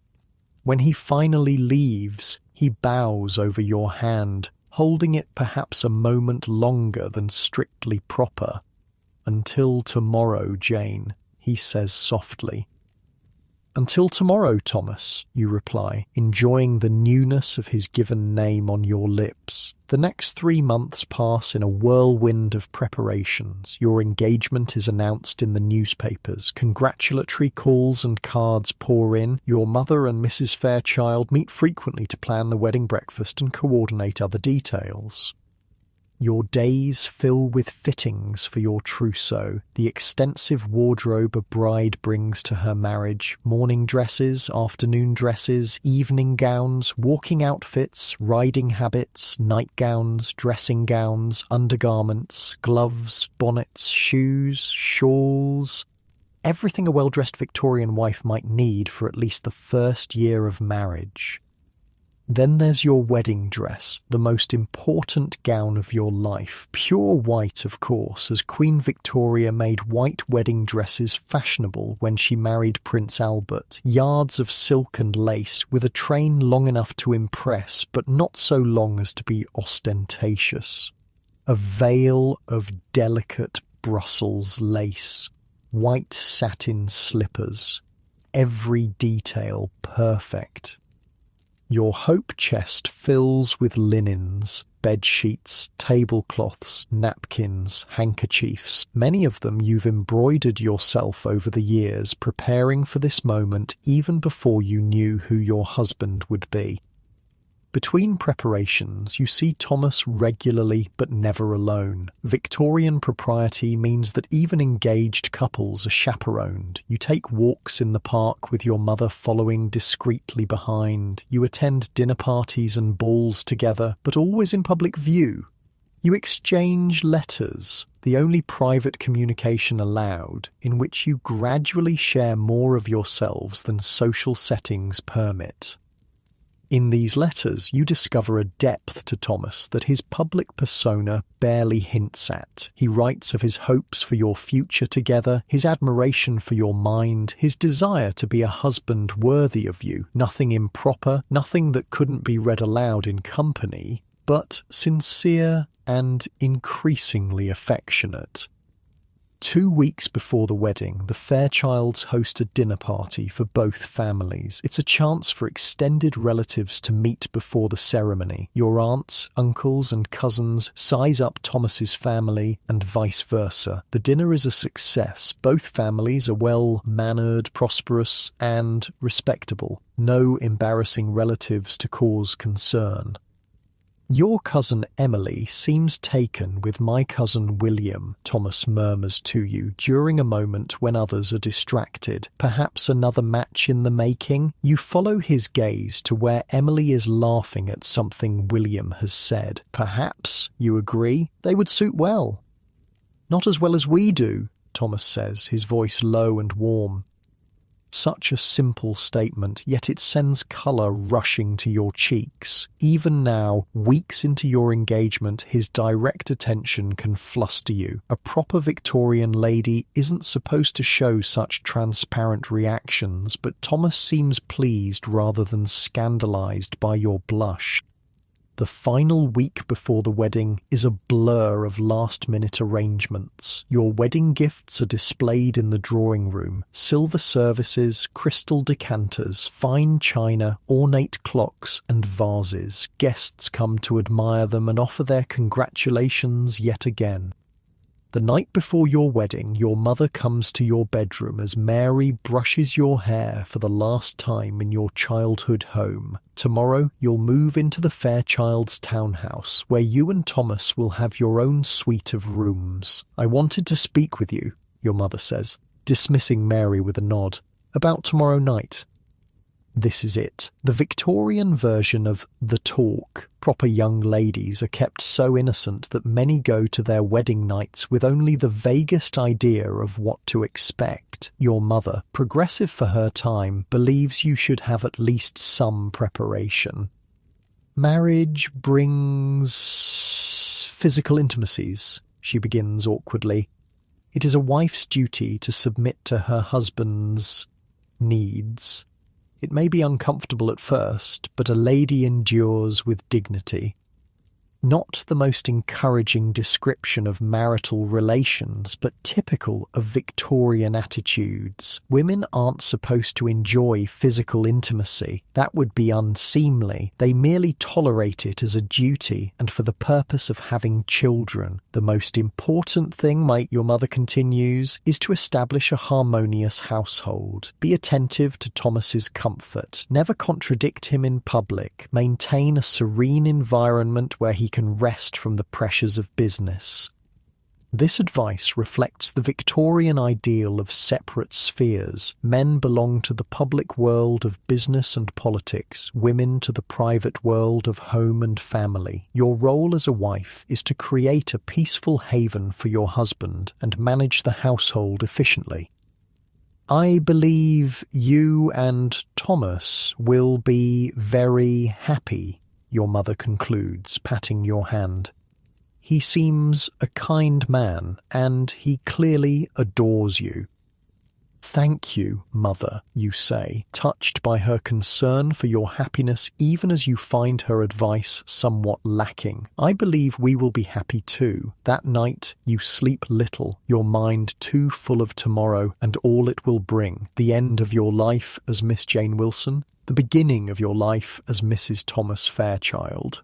When he finally leaves, he bows over your hand, holding it perhaps a moment longer than strictly proper. "Until tomorrow, Jane," he says softly. "Until tomorrow, Thomas," you reply, enjoying the newness of his given name on your lips. The next 3 months pass in a whirlwind of preparations. Your engagement is announced in the newspapers. Congratulatory calls and cards pour in. Your mother and Mrs. Fairchild meet frequently to plan the wedding breakfast and coordinate other details. Your days fill with fittings for your trousseau, the extensive wardrobe a bride brings to her marriage, morning dresses, afternoon dresses, evening gowns, walking outfits, riding habits, nightgowns, dressing gowns, undergarments, gloves, bonnets, shoes, shawls. Everything a well-dressed Victorian wife might need for at least the first year of marriage. Then there's your wedding dress, the most important gown of your life. Pure white, of course, as Queen Victoria made white wedding dresses fashionable when she married Prince Albert. Yards of silk and lace, with a train long enough to impress, but not so long as to be ostentatious. A veil of delicate Brussels lace. White satin slippers. Every detail perfect. Your hope chest fills with linens, bed-sheets, tablecloths, napkins, handkerchiefs. Many of them you've embroidered yourself over the years, preparing for this moment even before you knew who your husband would be. Between preparations, you see Thomas regularly but never alone. Victorian propriety means that even engaged couples are chaperoned. You take walks in the park with your mother following discreetly behind. You attend dinner parties and balls together, but always in public view. You exchange letters, the only private communication allowed, in which you gradually share more of yourselves than social settings permit. In these letters, you discover a depth to Thomas that his public persona barely hints at. He writes of his hopes for your future together, his admiration for your mind, his desire to be a husband worthy of you. Nothing improper, nothing that couldn't be read aloud in company, but sincere and increasingly affectionate. 2 weeks before the wedding, the Fairchilds host a dinner party for both families. It's a chance for extended relatives to meet before the ceremony. Your aunts, uncles and cousins size up Thomas's family and vice versa. The dinner is a success. Both families are well-mannered, prosperous and respectable. No embarrassing relatives to cause concern. "Your cousin Emily seems taken with my cousin William," Thomas murmurs to you during a moment when others are distracted. Perhaps another match in the making? You follow his gaze to where Emily is laughing at something William has said. Perhaps, you agree, they would suit well. "Not as well as we do," Thomas says, his voice low and warm. Such a simple statement, yet it sends colour rushing to your cheeks. Even now, weeks into your engagement, his direct attention can fluster you. A proper Victorian lady isn't supposed to show such transparent reactions, but Thomas seems pleased rather than scandalised by your blush. The final week before the wedding is a blur of last-minute arrangements. Your wedding gifts are displayed in the drawing room. Silver services, crystal decanters, fine china, ornate clocks and vases. Guests come to admire them and offer their congratulations yet again. The night before your wedding, your mother comes to your bedroom as Mary brushes your hair for the last time in your childhood home. Tomorrow, you'll move into the Fairchild's townhouse, where you and Thomas will have your own suite of rooms. "I wanted to speak with you," your mother says, dismissing Mary with a nod, "about tomorrow night." This is it. The Victorian version of the talk. Proper young ladies are kept so innocent that many go to their wedding nights with only the vaguest idea of what to expect. Your mother, progressive for her time, believes you should have at least some preparation. "Marriage brings physical intimacies," she begins awkwardly. "It is a wife's duty to submit to her husband's needs. It may be uncomfortable at first, but a lady endures with dignity." Not the most encouraging description of marital relations, but typical of Victorian attitudes. Women aren't supposed to enjoy physical intimacy. That would be unseemly. They merely tolerate it as a duty and for the purpose of having children. "The most important thing," your mother continues, "is to establish a harmonious household. Be attentive to Thomas's comfort. Never contradict him in public. Maintain a serene environment where he can rest from the pressures of business." This advice reflects the Victorian ideal of separate spheres. Men belong to the public world of business and politics, women to the private world of home and family. Your role as a wife is to create a peaceful haven for your husband and manage the household efficiently. "I believe you and Thomas will be very happy," your mother concludes, patting your hand. "He seems a kind man, and he clearly adores you." "Thank you, mother," you say, touched by her concern for your happiness even as you find her advice somewhat lacking. "I believe we will be happy too." That night, you sleep little, your mind too full of tomorrow and all it will bring. The end of your life as Miss Jane Wilson, the beginning of your life as Mrs. Thomas Fairchild.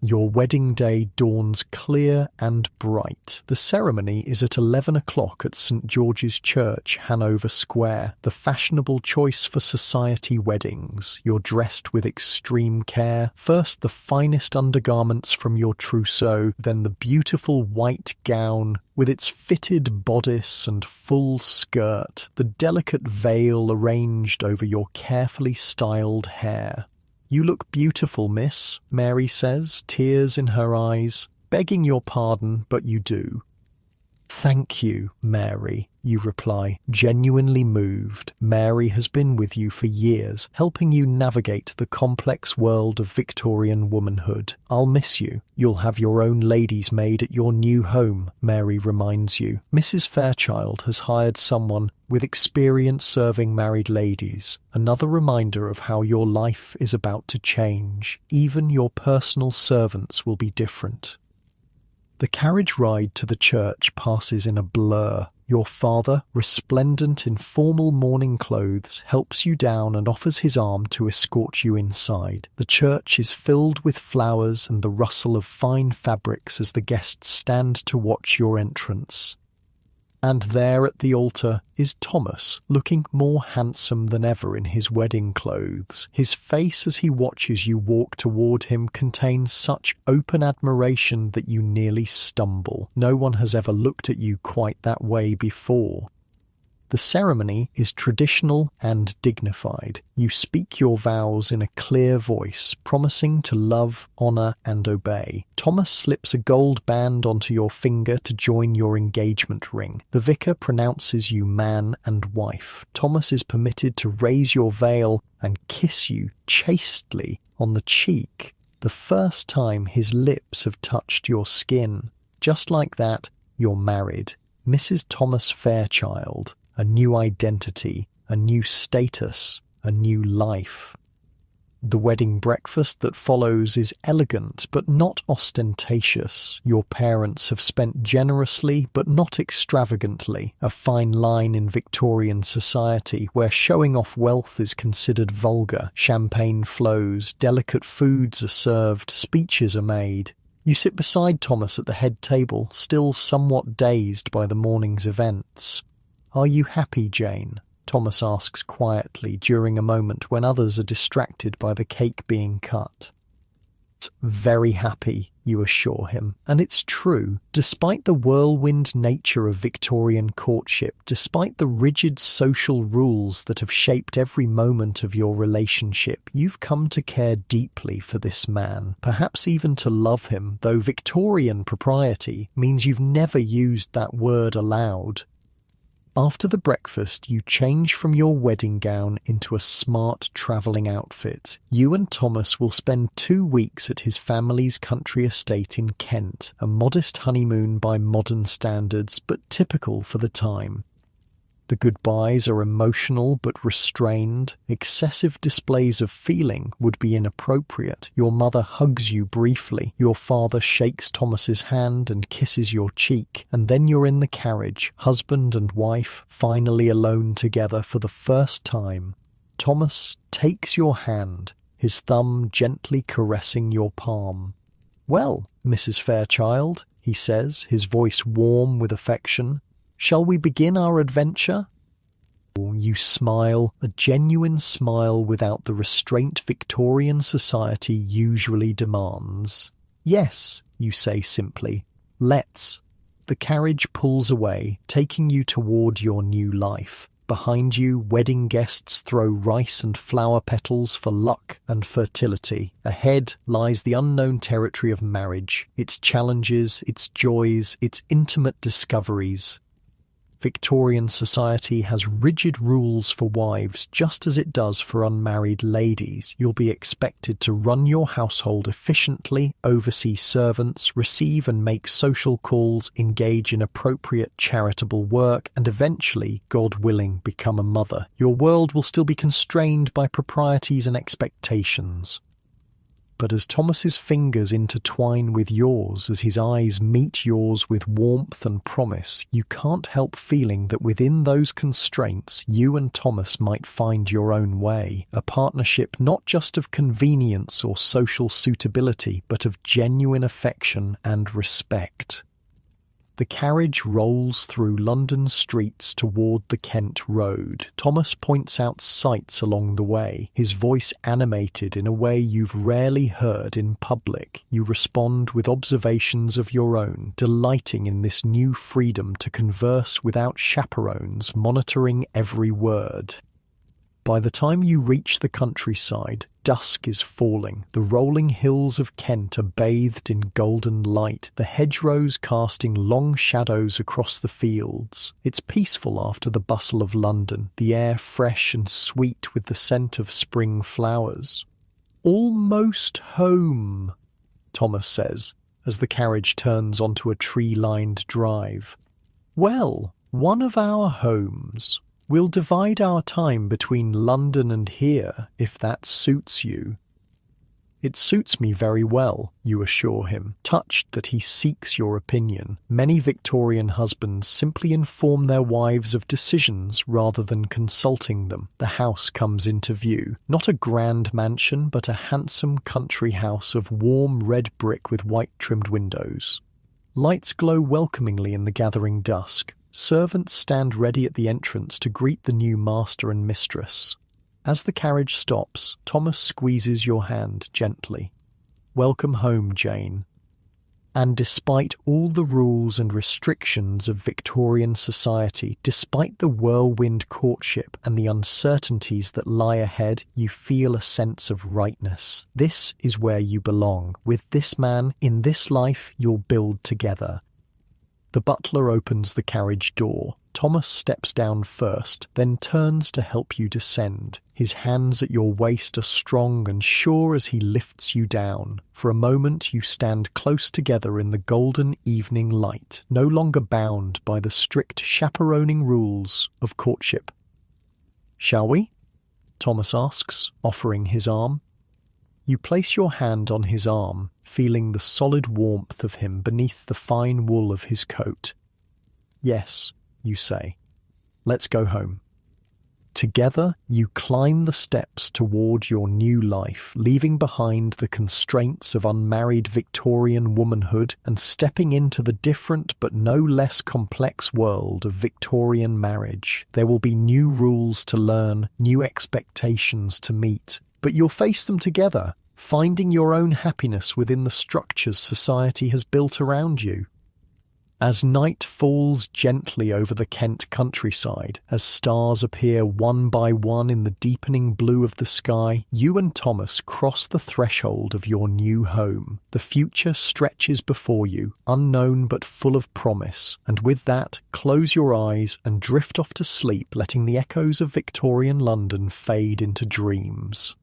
Your wedding day dawns clear and bright. The ceremony is at 11 o'clock at St. George's Church, Hanover Square, the fashionable choice for society weddings. You're dressed with extreme care. First the finest undergarments from your trousseau, then the beautiful white gown with its fitted bodice and full skirt, the delicate veil arranged over your carefully styled hair. "You look beautiful, miss," Mary says, tears in her eyes. "Begging your pardon, but you do." "Thank you, Mary," you reply, genuinely moved. Mary has been with you for years, helping you navigate the complex world of Victorian womanhood. "I'll miss you. You'll have your own lady's maid at your new home," Mary reminds you. Mrs. Fairchild has hired someone with experience serving married ladies. Another reminder of how your life is about to change. Even your personal servants will be different. The carriage ride to the church passes in a blur. Your father, resplendent in formal mourning clothes, helps you down and offers his arm to escort you inside. The church is filled with flowers and the rustle of fine fabrics as the guests stand to watch your entrance. And there at the altar is Thomas, looking more handsome than ever in his wedding clothes. His face as he watches you walk toward him contains such open admiration that you nearly stumble. No one has ever looked at you quite that way before. The ceremony is traditional and dignified. You speak your vows in a clear voice, promising to love, honour and obey. Thomas slips a gold band onto your finger to join your engagement ring. The vicar pronounces you man and wife. Thomas is permitted to raise your veil and kiss you chastely on the cheek, the first time his lips have touched your skin. Just like that, you're married. Mrs. Thomas Fairchild. A new identity, a new status, a new life. The wedding breakfast that follows is elegant but not ostentatious. Your parents have spent generously but not extravagantly, a fine line in Victorian society where showing off wealth is considered vulgar. Champagne flows, delicate foods are served, speeches are made. You sit beside Thomas at the head table, still somewhat dazed by the morning's events. "Are you happy, Jane?" Thomas asks quietly during a moment when others are distracted by the cake being cut. "Very happy," you assure him. And it's true. Despite the whirlwind nature of Victorian courtship, despite the rigid social rules that have shaped every moment of your relationship, you've come to care deeply for this man, perhaps even to love him, though Victorian propriety means you've never used that word aloud. After the breakfast, you change from your wedding gown into a smart travelling outfit. You and Thomas will spend 2 weeks at his family's country estate in Kent, a modest honeymoon by modern standards, but typical for the time. The goodbyes are emotional but restrained. Excessive displays of feeling would be inappropriate. Your mother hugs you briefly. Your father shakes Thomas's hand and kisses your cheek. And then you're in the carriage, husband and wife, finally alone together for the first time. Thomas takes your hand, his thumb gently caressing your palm. "Well, Mrs. Fairchild," he says, his voice warm with affection, "shall we begin our adventure?" You smile, a genuine smile without the restraint Victorian society usually demands. "Yes," you say simply. "Let's." The carriage pulls away, taking you toward your new life. Behind you, wedding guests throw rice and flower petals for luck and fertility. Ahead lies the unknown territory of marriage, its challenges, its joys, its intimate discoveries. Victorian society has rigid rules for wives, just as it does for unmarried ladies. You'll be expected to run your household efficiently, oversee servants, receive and make social calls, engage in appropriate charitable work, and eventually, God willing, become a mother. Your world will still be constrained by proprieties and expectations. But as Thomas's fingers intertwine with yours, as his eyes meet yours with warmth and promise, you can't help feeling that within those constraints, you and Thomas might find your own way. A partnership not just of convenience or social suitability, but of genuine affection and respect. The carriage rolls through London streets toward the Kent Road. Thomas points out sights along the way, his voice animated in a way you've rarely heard in public. You respond with observations of your own, delighting in this new freedom to converse without chaperones, monitoring every word. By the time you reach the countryside, dusk is falling. The rolling hills of Kent are bathed in golden light, the hedgerows casting long shadows across the fields. It's peaceful after the bustle of London, the air fresh and sweet with the scent of spring flowers. "Almost home," Thomas says, as the carriage turns onto a tree-lined drive. "Well, one of our homes. We'll divide our time between London and here, if that suits you." "It suits me very well," you assure him, touched that he seeks your opinion. Many Victorian husbands simply inform their wives of decisions rather than consulting them. The house comes into view. Not a grand mansion, but a handsome country house of warm red brick with white trimmed windows. Lights glow welcomingly in the gathering dusk. Servants stand ready at the entrance to greet the new master and mistress. As the carriage stops, Thomas squeezes your hand gently. "Welcome home, Jane." And despite all the rules and restrictions of Victorian society, despite the whirlwind courtship and the uncertainties that lie ahead, you feel a sense of rightness. This is where you belong. With this man, in this life, you'll build together. The butler opens the carriage door. Thomas steps down first, then turns to help you descend. His hands at your waist are strong and sure as he lifts you down. For a moment you stand close together in the golden evening light, no longer bound by the strict chaperoning rules of courtship. "Shall we?" Thomas asks, offering his arm. You place your hand on his arm, feeling the solid warmth of him beneath the fine wool of his coat. "Yes," you say. "Let's go home." Together, you climb the steps toward your new life, leaving behind the constraints of unmarried Victorian womanhood and stepping into the different but no less complex world of Victorian marriage. There will be new rules to learn, new expectations to meet, but you'll face them together, finding your own happiness within the structures society has built around you. As night falls gently over the Kent countryside, as stars appear one by one in the deepening blue of the sky, you and Thomas cross the threshold of your new home. The future stretches before you, unknown but full of promise, and with that, close your eyes and drift off to sleep, letting the echoes of Victorian London fade into dreams.